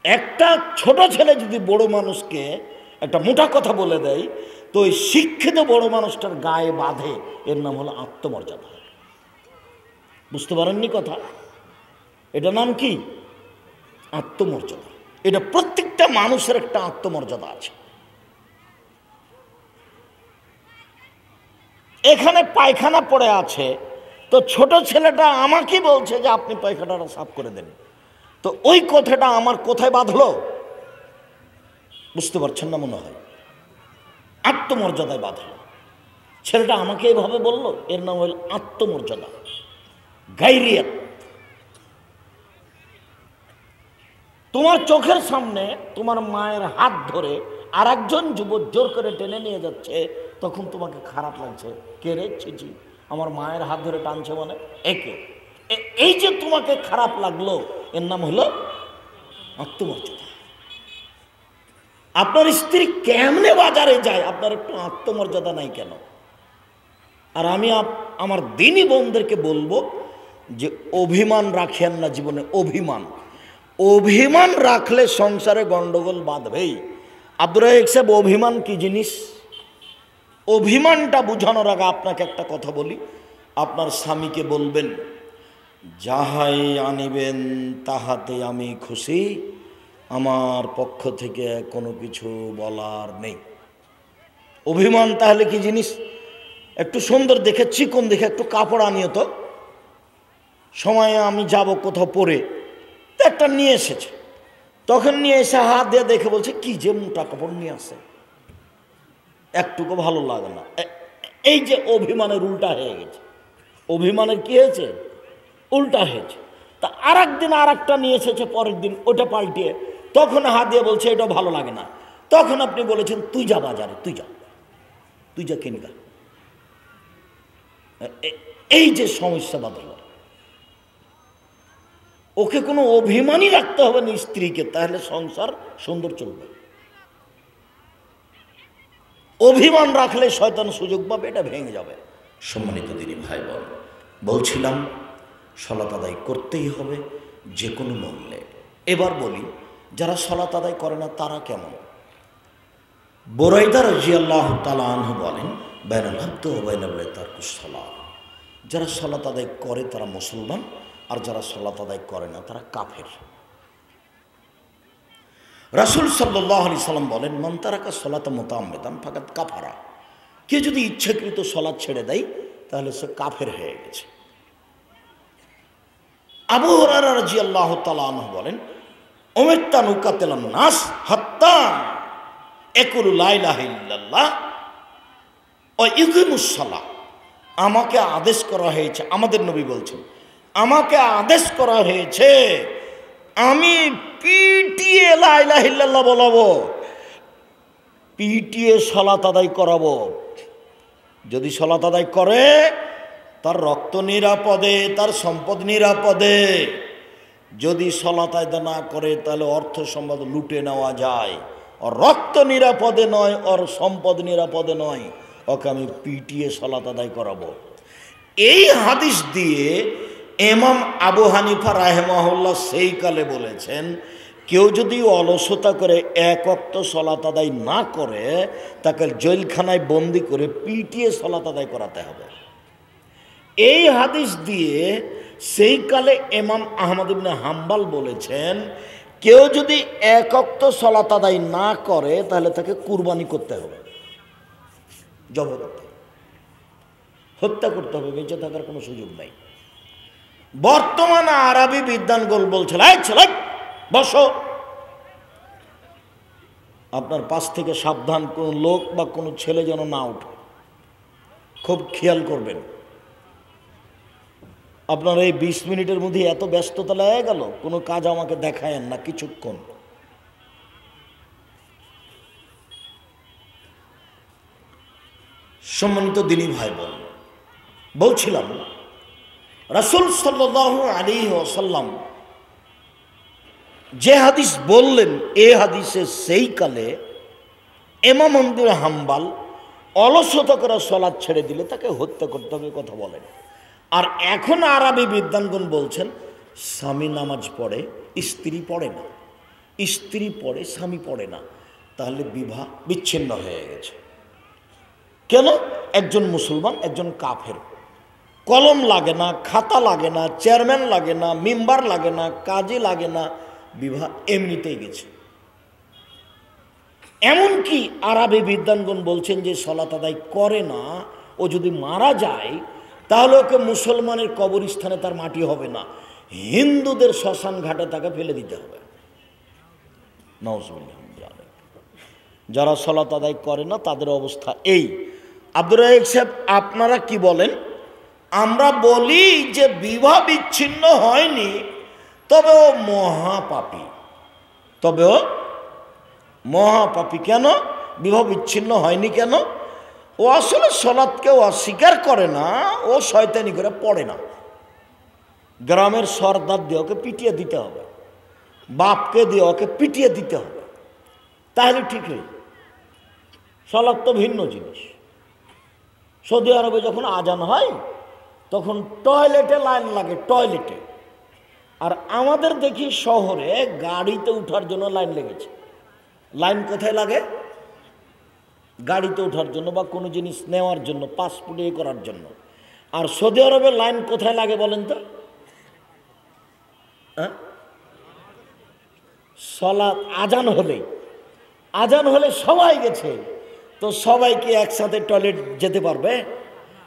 একটা ছোট ছেলে যদি বড় মানুষকে একটা মোটা কথা বলে দেয়, তো ওই শিক্ষিত বড় মানুষটার গায়ে বাঁধে, এর নাম হলো আত্মমর্যাদা। বুঝতে পারেননি কথা? এটা নাম কি? আত্মমর্যাদা। এটা প্রত্যেকটা মানুষের একটা আত্মমর্যাদা আছে। এখানে পায়খানা পড়ে আছে, তো ছোট ছেলেটা আমাকে বলছে যে আপনি পায়খানাটা সাফ করে দেন, তো ওই কথাটা আমার কোথায় বাঁধলো? বুঝতে পারছেন না মনে হয়? আত্মমর্যাদায় বাঁধলো। ছেলেটা আমাকে এইভাবে বললো, এর নাম হল আত্মমর্যাদা, গাইরিয়াত। তোমার চোখের সামনে তোমার মায়ের হাত ধরে আর একজন যুবক জোর করে টেনে নিয়ে যাচ্ছে, তখন তোমাকে খারাপ লাগছে, কে রে, ছিছি, আমার মায়ের হাত ধরে টানছে মানে একে। এই যে তোমাকে খারাপ লাগলো, এর নাম হলো আত্মমর্যাদা। আপনার স্ত্রী কেমনে বাজারে যায়, আপনার একটু আত্মমর্যাদা নাই কেন? আর আমি আমার দিনী বোনদেরকে বলবো যে অভিমান রাখেন না জীবনে। অভিমান রাখলে সংসারে গন্ডগোল বাঁধবেই। আব্দুর রাজ্জাক সাহেব, অভিমান কি জিনিস? অভিমানটা বুঝানোর আগে আপনাকে একটা কথা বলি। আপনার স্বামীকে বলবেন, যাহাই আনিবেন তাহাতে আমি খুশি, আমার পক্ষ থেকে কোনো কিছু বলার নেই। অভিমান তাহলে কি জিনিস? একটু সুন্দর দেখে, চিকন দেখে একটু কাপড় আনিও তো, সময়ে আমি যাব কোথাও পরে, তো একটা নিয়ে এসেছে, তখন নিয়ে এসে হাত দিয়ে দেখে বলছে কি যে মোটা কাপড় নিয়ে আসে, একটুকু ভালো লাগে না। এই যে অভিমানের উল্টা হয়ে গেছে। অভিমানের কি হয়েছে? উল্টা হয়েছে। তা আর একদিন আর একটা নিয়ে এসেছে, পরের দিন ওটা পাল্টিয়ে, তখন হাত দিয়ে বলছে এটা ভালো লাগে না। তখন আপনি বলেছেন তুই যা বাজারে, তুই যা কিনগা। এই যে সমস্যা বাঁধল, ওকে কোনো অভিমানই রাখতে হবে না স্ত্রীকে, তাহলে সংসার সুন্দর চলবে। অভিমান রাখলে শয়তান সুযোগ পাবে, এটা ভেঙে যাবে। সম্মানিত দিনী ভাই বোন, বলছিলাম সালাত আদায় করতেই হবে যে কোনো মূল্যে। এবার বলি, যারা সালাত আদায় করে না তারা কেমন? বুরাইদা রাদিয়াল্লাহু তাআলা আনহু বলেন, বাইনাল আবদি ওয়া বাইনাল তারকুস সালাত, যারা সালাত আদায় করে তারা মুসলমান, আর যারা সালাত আদায় করে না তারা কাফের। রাসূল সাল্লাল্লাহু আলাইহি সাল্লাম বলেন, মান তারাকা সালাতা মুতাআম্মিদান ফাকাদ কাফারা, কে যদি ইচ্ছাকৃত সালাত ছেড়ে দেয় তাহলে সে কাফের হয়ে গেছে। আবু হুরায়রা রাদিয়াল্লাহু তাআলা আনহু বলেন, উমিরতু আন উকাতিলান নাস হাত্তা ইয়াকুলু লা ইলাহা ইল্লাল্লাহ ওয়া ইকিমুস সালাহ, আমাকে আদেশ করা হয়েছে, আমাদের নবী বলছেন, আমাকে আদেশ করা হয়েছে আমি পিটিয়ে লা ইলাহা ইল্লাল্লাহ বলাবো, পিটিয়ে সালাত আদায় করাবো। যদি সালাত আদায় করে তার রক্ত নিরাপদে, তার সম্পদ নিরাপদে। যদি সালাত আদায় না করে তাহলে অর্থ সম্পদ লুটে নেওয়া যায়। ওর রক্ত নিরাপদে নয়, ওর সম্পদ নিরাপদে নয়, ওকে আমি পিটিয়ে সালাত আদায় করাবো। এই হাদিস দিয়ে ইমাম আবু হানিফা রাহিমাহুল্লাহ সেই কালে বলেছেন, কেউ যদি অলসতা করে এক ওয়াক্ত সালাত আদায় না করে তাকে জেলখানায় বন্দি করে পিটিয়ে সালাত আদায় করাতে হবে। এই হাদিস দিয়ে সেই কালে ইমাম আহমদ ইবনে হাম্বল বলেছেন, কেউ যদি এক ওয়াক্ত সালাত আদায় না করে তাহলে তাকে কুরবানি করতে হবে, জবাই করতে হবে, হত্যা করতে হবে, বেঁচে থাকার কোনো সুযোগ নাই। বর্তমানে আরবি বিদ্বানগণ বলছিল, এই ছেলে বসো, আপনার পাশ থেকে সাবধান, কোনো লোক বা কোনো ছেলে যেন না ওঠে, খুব খেয়াল করবেন। আপনার এই 20 মিনিটের মধ্যে এত ব্যস্ততা লেগে গেল, কোনো কাজ আমাকে দেখায়েন না কিছুক্ষণ। সম্মানিত দিনী ভাই বোন, বলছিলাম রাসূল সাল্লাল্লাহু আলাইহি ওয়াসাল্লাম যে হাদিস বললেন, এই হাদিসে সেই কালে ইমাম আহমদ ইবনে হাম্বল অলসতা করে সালাত ছেড়ে দিলে তাকে হত্যা করতে হবে কথা বলেন। আর এখন আরবি বিদ্বানগণ বলছেন, স্বামী নামাজ পড়ে স্ত্রী পড়ে না, স্ত্রী পড়ে স্বামী পড়ে না, তাহলে বিবাহ বিচ্ছিন্ন হয়ে গেছে। কেন? একজন মুসলমান, একজন কাফের। কলম লাগে না, খাতা লাগে না, চেয়ারম্যান লাগে না, মেম্বার লাগে না, কাজে লাগে না, বিবাহ এমনিতেই গেছে। এমনকি আরবি বিদ্বানগণ বলছেন যে সলাত আদায় করে না, ও যদি মারা যায় তাহলে ওকে মুসলমানের কবরস্থানে তার মাটি হবে না, হিন্দুদের শ্মশান ঘাটে তাকে ফেলে দিতে হবে। নাউজুবিল্লাহ। যারা সলাত আদায় করে না তাদের অবস্থা এই। আব্দুর রাজ্জাক সাহেব, আপনারা কি বলেন? আমরা বলি যে বিবাহ বিচ্ছিন্ন হয়নি, তবে ও মহাপাপী। তবে ও মহাপাপী। কেন বিবাহ বিচ্ছিন্ন হয়নি? কেন? ও আসলে সলাৎকে অস্বীকার করে না, ও শয়তানি করে পড়ে না। গ্রামের সর্দার দিয়ে ওকে পিটিয়ে দিতে হবে, বাপকে দিয়ে ওকে পিটিয়ে দিতে হবে, তাহলে ঠিক নেই। সলাৎ তো ভিন্ন জিনিস। সৌদি আরবে যখন আজান হয় তখন টয়লেটে লাইন লাগে, টয়লেটে। আর আমাদের দেখি শহরে গাড়িতে ওঠার জন্য লাইন লেগেছে। লাইন কোথায় লাগে? গাড়িতে ওঠার জন্য বা কোনো জিনিস নেওয়ার জন্য, পাসপোর্ট এ করার জন্য। আর সৌদি আরবের লাইন কোথায় লাগে বলেন তো? সলাৎ আজান হলেই, আজান হলে সবাই গেছে, তো সবাই কি একসাথে টয়লেট যেতে পারবে?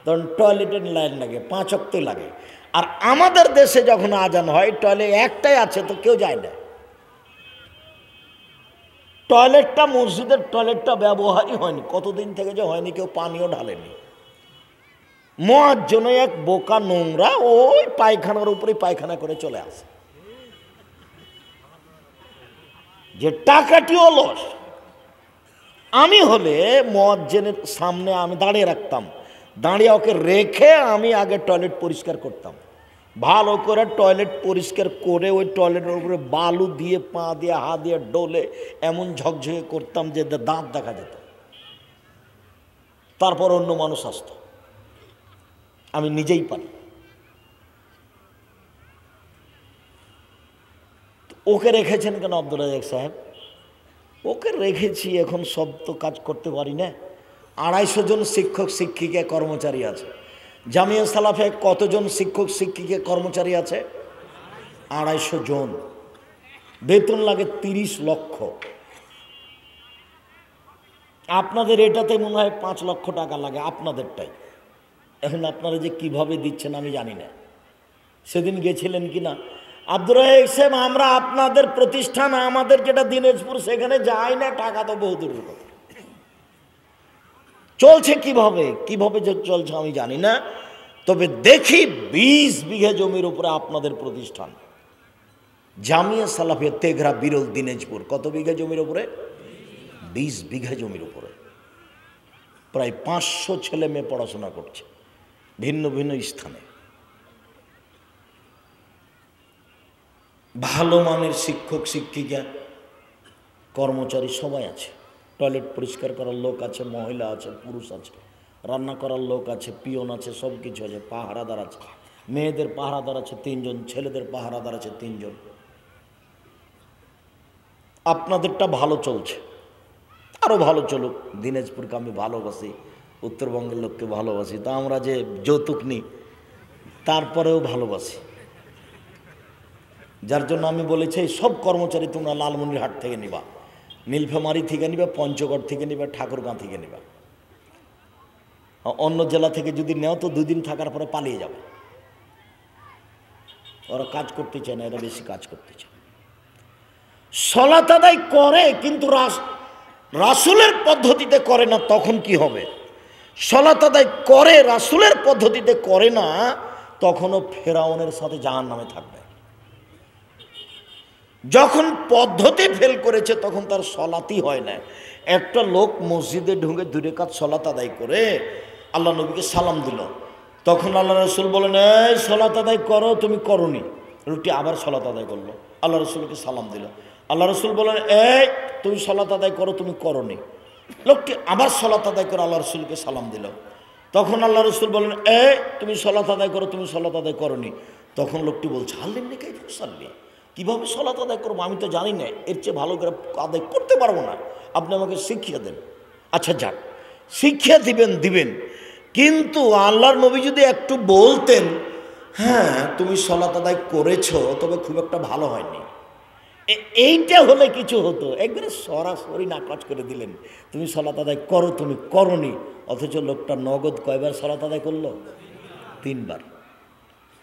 তখন টয়লেটের লাইন লাগে, 5 ওয়াক্ত লাগে। আর আমাদের দেশে যখন আজান হয় টয়লেট একটাই আছে, তো কেউ যায় না। টয়লেটটা, মসজিদের টয়লেটটা ব্যবহারই হয়নি, কতদিন থেকে যে হয়নি, কেউ পানিও ঢালেনি। মুয়াজ্জিন এক বোকা নোংরা, ওই পায়খানার উপরে পায়খানা করে চলে আসে, যে টাকাটিও লস। আমি হলে মুয়াজ্জিনের সামনে আমি দাঁড়িয়ে রাখতাম, দাঁড়িয়ে ওকে রেখে আমি আগে টয়লেট পরিষ্কার করতাম, ভালো করে টয়লেট পরিষ্কার করে ওই টয়লেটের উপরে বালু দিয়ে, পা দিয়ে, হাত দিয়ে ডলে এমন ঝকঝকে করতাম যে দাঁত দেখা যেত। তারপর অন্য মানুষ আসতো, আমি নিজেই পারি। ওকে রেখেছেন কেন আব্দুর রাজ্জাক সাহেব? ওকে রেখেছি, এখন সব তো কাজ করতে পারি না। 250 জন শিক্ষক শিক্ষিকা কর্মচারী আছে। জামিয়া সালাফে কতজন শিক্ষক শিক্ষিকা কর্মচারী আছে? 250 জন। বেতন লাগে 30 লক্ষ। আপনাদের এটাতে মনে হয় 5 লক্ষ টাকা লাগে, আপনাদেরটাই। এখন আপনারা যে কিভাবে দিচ্ছেন আমি জানি না। সেদিন গেছিলেন কিনা আব্দুর রাজ্জাক সাহেব? আমরা আপনাদের প্রতিষ্ঠান, আমাদের যেটা দিনাজপুর, সেখানে যাই না, টাকা তো বহু দূরের কথা। চলছে কিভাবে, কিভাবে যে চলছে আমি জানি না, তবে দেখি 20 বিঘা জমির উপরে আপনাদের প্রতিষ্ঠান। জামিয়া সালাফিয়া তেঘরা বিরল দিনাজপুর, কত বিঘা জমির উপরে? 20 বিঘা জমির উপরে। প্রায় 500 ছেলে মেয়ে পড়াশোনা করছে ভিন্ন ভিন্ন স্থানে। ভালো মানের শিক্ষক শিক্ষিকা কর্মচারী সবাই আছে। টয়লেট পরিষ্কার করার লোক আছে, মহিলা আছে, পুরুষ আছে, রান্না করার লোক আছে, পিয়ন আছে, সব কিছু আছে, পাহারাদার আছে। মেয়েদের পাহারাদার আছে 3 জন, ছেলেদের পাহারাদার আছে 3 জন। আপনাদেরটা ভালো চলছে, আরও ভালো চলুক। দিনাজপুরকে আমি ভালোবাসি, উত্তরবঙ্গের লোককে ভালোবাসি, তা আমরা যে যৌতুক নিই তারপরেও ভালোবাসি। যার জন্য আমি বলেছি সব কর্মচারী তোমরা লালমনিরহাট থেকে নিবা, নীলফামারী থেকে নিবা, পঞ্চগড় থেকে নিবা, ঠাকুরগাঁ থেকে নিবা। অন্য জেলা থেকে যদি নেও তো 2 দিন থাকার পরে পালিয়ে যাবে। ওরা কাজ করতে চায় না, এরা বেশি কাজ করতে চায়। সলাত আদায় করে কিন্তু রাসূলের পদ্ধতিতে করে না, তখন কি হবে? সলাত আদায় করে রাসূলের পদ্ধতিতে করে না, তখনও ফেরাউনের সাথে জাহান্নামে থাকবে। যখন পদ্ধতি ফেল করেছে তখন তার সলাতই হয় না। একটা লোক মসজিদে ঢুকে 2 রাকাত সলাত আদায় করে আল্লাহ নবীকে সালাম দিল, তখন আল্লাহ রসুল বলেন, এই সলাত আদায় করো, তুমি করনি। লোকটি আবার সলাত আদায় করলো, আল্লাহ রসুলকে সালাম দিল। আল্লাহ রসুল বলেন, এই তুমি সলাত আদায় করো, তুমি করনি। লোকটি আবার সলাত আদায় করে আল্লাহ রসুলকে সালাম দিল, তখন আল্লাহ রসুল বলেন, এই তুমি সলাত আদায় করো, তুমি সলাত আদায় করনি। তখন লোকটি বলছে, আল্লিমনি কাইফা উসাল্লি, কীভাবে সলাত আদায় করবো আমি তো জানি না, এর চেয়ে ভালো করে আদায় করতে পারবো না, আপনি আমাকে শিখিয়ে দেন। আচ্ছা যাক, শিক্ষা দিবেন, কিন্তু আল্লাহর নবী যদি একটু বলতেন, হ্যাঁ তুমি সলাত আদায় করেছো, তবে খুব একটা ভালো হয়নি, এইটা হলে কিছু হতো, একবারে সরাসরি নাকচ করে দিলেন, তুমি সালাত আদায় করো, তুমি করনি। অথচ লোকটা নগদ কয়বার সালাত আদায় করলো? 3 বার।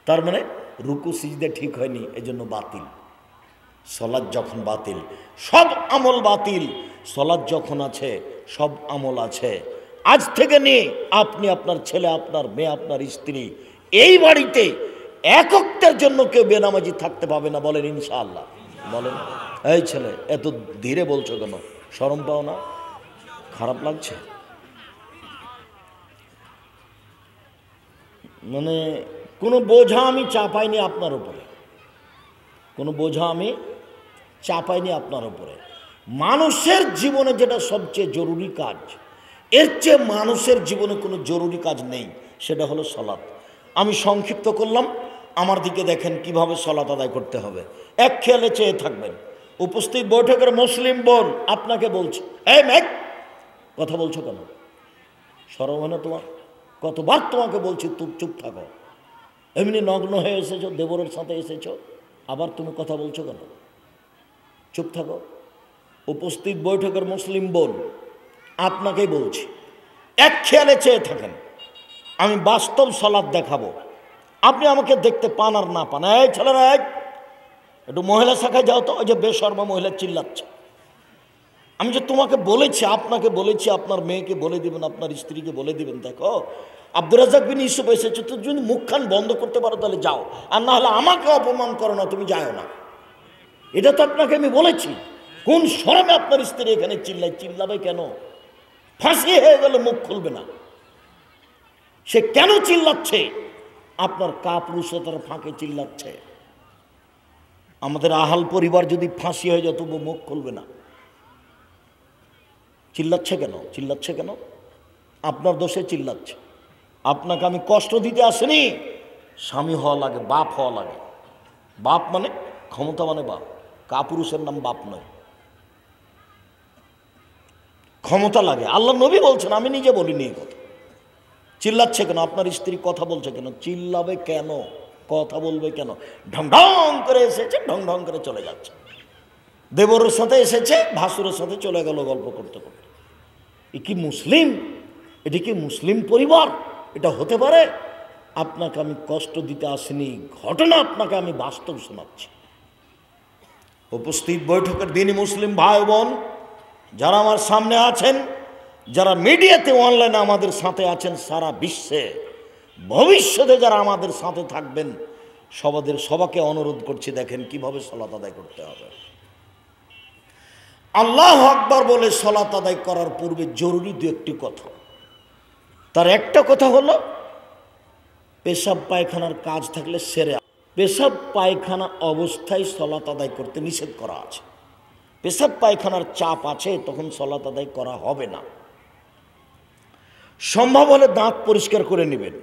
তার মানে রুকু সিজদা ঠিক হয়নি, এজন্য বাতিল। সালাত যখন বাতিল, সব আমল বাতিল। সালাত যখন আছে, সব আমল আছে। আজ থেকে নিয়ে আপনি, আপনার ছেলে, আপনার মেয়ে, আপনার স্ত্রী, এই বাড়িতে এক ওয়াক্তের জন্য কেউ বেনামাজি থাকতে পাবে না। বলেন ইনশাআল্লাহ। বলেন। এই ছেলে, এত ধীরে বলছো কেন? শরম পাও না? খারাপ লাগছে? মানে কোনো বোঝা আমি চাপাইনি আপনার উপরে, কোনো বোঝা আমি চাপাইনি আপনার উপরে। মানুষের জীবনে যেটা সবচেয়ে জরুরি কাজ, এর চেয়ে মানুষের জীবনে কোনো জরুরি কাজ নেই, সেটা হলো সালাত। আমি সংক্ষিপ্ত করলাম, আমার দিকে দেখেন কিভাবে সালাত আদায় করতে হবে। এক খেয়ালে চেয়ে থাকবেন। উপস্থিত বৈঠকের মুসলিম বোন আপনাকে বলছি, এই মেঘ, কথা বলছো কেন? শরম হয় না তোমার? কতবার তোমাকে বলছি চুপ থাকো। এমনি নগ্ন হয়ে এসেছো, দেবরের সাথে এসেছো, আবার তুমি কথা বলছো কেন? চুপ থাকো। উপস্থিত বৈঠকের মুসলিম বোন আপনাকেই বলছি, এক খেয়ালে চেয়ে থাকেন। আমি বাস্তব সালাত দেখাবো, আপনি আমাকে দেখতে পান আর না পান। এই ছেলেরা, একটু মহিলা শাখায় যাও তো, ওই যে বেশর্মা মহিলা চিল্লাচ্ছে। আমি যে তোমাকে বলেছি, আপনাকে বলেছি, আপনার মেয়েকে বলে দিবেন, আপনার স্ত্রীকে বলে দিবেন, দেখো আব্দুর রাজ্জাক বিন ইউসুফ এসেছে, তো যদি মুখখান বন্ধ করতে পারো তাহলে যাও, আর না হলে আমাকে অপমান করো না, তুমি যাও না। এটা তো আপনাকে আমি বলেছি। কোন শরমে আপনার স্ত্রী এখানে চিল্লাবে কেন? ফাঁসি হয়ে গেলে মুখ খুলবে না। সে কেন চিল্লাচ্ছে? আপনার কাপুরুষতার ফাঁকে চিল্লাচ্ছে। আমাদের আহাল পরিবার যদি ফাঁসি হয়ে যায় তবু মুখ খুলবে না। চিল্লাচ্ছে কেন? চিল্লাচ্ছে কেন? আপনার দোষে চিল্লাচ্ছে। আপনাকে আমি কষ্ট দিতে আসিনি। স্বামী হওয়া লাগে, বাপ হওয়া লাগে। বাপ মানে ক্ষমতা, মানে বাপ। কাপুরুষের নাম বাপ নয়, ক্ষমতা লাগে। আল্লাহ নবী বলছেন, আমি নিজে বলিনি এই কথা। চিল্লাচ্ছে কেন? আপনার স্ত্রী কথা বলছে কেন? চিল্লাবে কেন? কথা বলবে কেন? ঢং ঢং করে এসেছে, ঢং ঢং করে চলে যাচ্ছে। দেবরের সাথে এসেছে, ভাসুরের সাথে চলে গেল গল্প করতে করতে। এ কি মুসলিম? এটি কি মুসলিম পরিবার? এটা হতে পারে? আপনাকে আমি কষ্ট দিতে আসিনি, ঘটনা আপনাকে আমি বাস্তব শোনাচ্ছি। উপস্থিত বৈঠকের দিনই মুসলিম ভাই বোন যারা আমার সামনে আছেন, যারা মিডিয়াতে অনলাইনে আমাদের সাথে আছেন, সারা বিশ্বে ভবিষ্যতে যারা আমাদের সাথে থাকবেন, সবাকে অনুরোধ করছি, দেখেন কিভাবে সালাত আদায় করতে হবে। আল্লাহু আকবার বলে সালাত আদায় করার পূর্বে জরুরি দু একটি কথা। তার একটা কথা হলো, পেশাব পায়খানার কাজ থাকলে সেরে, পেশাব পায়খানা অবস্থায় সালাত আদায় করতে নিষেধ করা আছে। পেশাব পায়খানার চাপ আছে, তখন সালাত আদায় করা হবে না। সম্ভব হলে দাঁত পরিষ্কার করে নেবেন।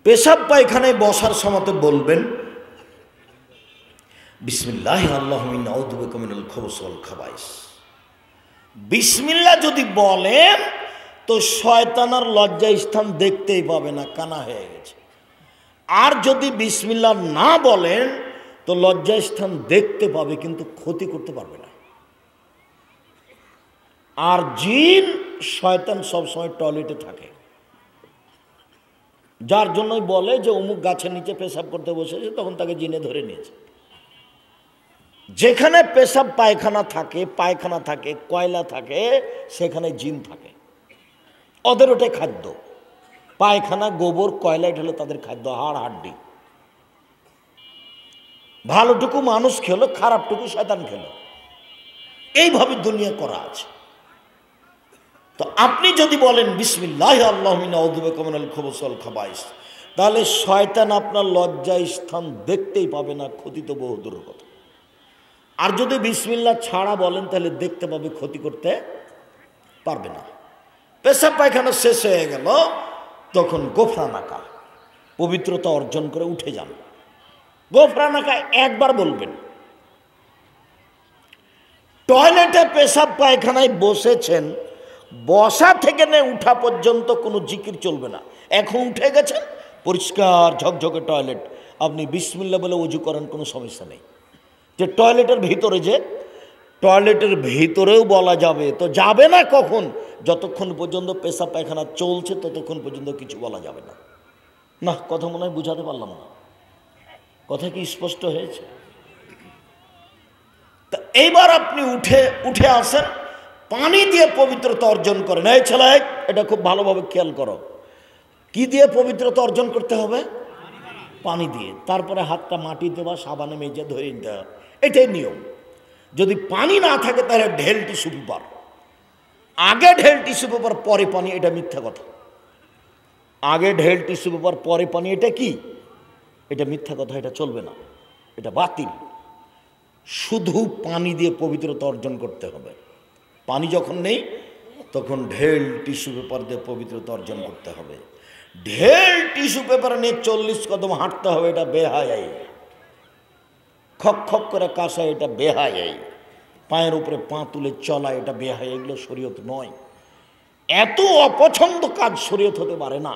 পেশাব পায়খানায় বসার সময় বলবেন, বিসমিল্লাহ আল্লাহুম্মা ইন্নী আউযু বিকা মিনাল খুবুসি ওয়াল খাবাইস। বিসমিল্লাহ যদি বলেন তো শয়তানের লজ্জা স্থান দেখতেই পাবে না, কানা হয়ে গেছে। আর যদি বিসমিল্লাহ না বলেন তো লজ্জা স্থান দেখতে পাবে, কিন্তু ক্ষতি করতে পারবে না। আর জিন শয়তান সবসময় টয়লেটে থাকে, যার জন্যই বলে যে অমুক গাছের নিচে পেশাব করতে বসেছে, তখন তাকে জিনে ধরে নিয়েছে। যেখানে পেশাব পায়খানা থাকে, কয়লা থাকে, সেখানে জিন থাকে। ওদের ওটাই খাদ্য। পায়খানা, গোবর, কয়লা, এটা হলো তাদের খাদ্য, হাড় হাড্ডি। ভালোটুকু মানুষ খেলো, খারাপটুকু শয়তান খেলো। এইভাবে দুনিয়া করা আছে। তো আপনি যদি বলেন বিসমিল্লাহ আল্লাহুম্মা ইন্নী আউযু বিকা মিনাল খুবুসি ওয়াল খাবাইস, তাহলে শয়তান আপনার লজ্জা স্থান দেখতেই পাবে না, ক্ষতি তো বহু দূরের কথা। আর যদি বিসমিল্লাহ ছাড়া বলেন তাহলে দেখতে পাবে, ক্ষতি করতে পারবে না। পেশাব পায়খানা শেষ হয়ে গেল, তখন গোফরানাকা, পবিত্রতা অর্জন করে উঠে যান। গোফরানাকা একবার বলবেন। টয়লেটে পেশাব পায়খানায় বসেছেন, বসা থেকে নিয়ে উঠা পর্যন্ত কোনো জিকির চলবে না। এখন উঠে গেছেন, পরিষ্কার ঝকঝকে টয়লেট, আপনি বিসমিল্লাহ বলে ওযু করেন, কোনো সমস্যা নেই। যে টয়লেটের ভিতরে, যে টয়লেটের ভিতরেও বলা যাবে, তো যাবে না কখন? যতক্ষণ পর্যন্ত পেশাব পায়খানা চলছে ততক্ষণ পর্যন্ত কিছু বলা যাবে না। না, কথা মনে হয় বুঝাতে পারলাম না। কথা কি স্পষ্ট হয়েছে? তা এইবার আপনি উঠে আসেন, পানি দিয়ে পবিত্রতা অর্জন করেন। এই ছেলে, এটা খুব ভালোভাবে খেয়াল করো। কি দিয়ে পবিত্রতা অর্জন করতে হবে? পানি দিয়ে। তারপরে হাতটা মাটিতে বা সাবানে মেজে ধরে নিতে হবে, এটাই নিয়ম। যদি পানি না থাকে তাহলে ঢেল টিস্যু পেপার, আগে ঢেল টিস্যু পেপার পরে পানি, এটা মিথ্যা কথা। আগে ঢেল টিস্যু পেপার পরে পানি, এটা কি? এটা মিথ্যা কথা, এটা চলবে না, এটা বাতিল। শুধু পানি দিয়ে পবিত্রতা অর্জন করতে হবে। পানি যখন নেই তখন ঢেল টিস্যু পেপার দিয়ে পবিত্রতা অর্জন করতে হবে। ঢেল টিস্যু পেপার নিয়ে 40 কদম হাঁটতে হবে, এটা বেহায়াই। খক খক করে কাশা, এটা বেহায়াই। পায়ের উপরে পা তুলে চলা, এটা বেহায়া। এগুলো শরীয়ত নয়। এত অপছন্দ কাজ শরীয়ত হতে পারে না।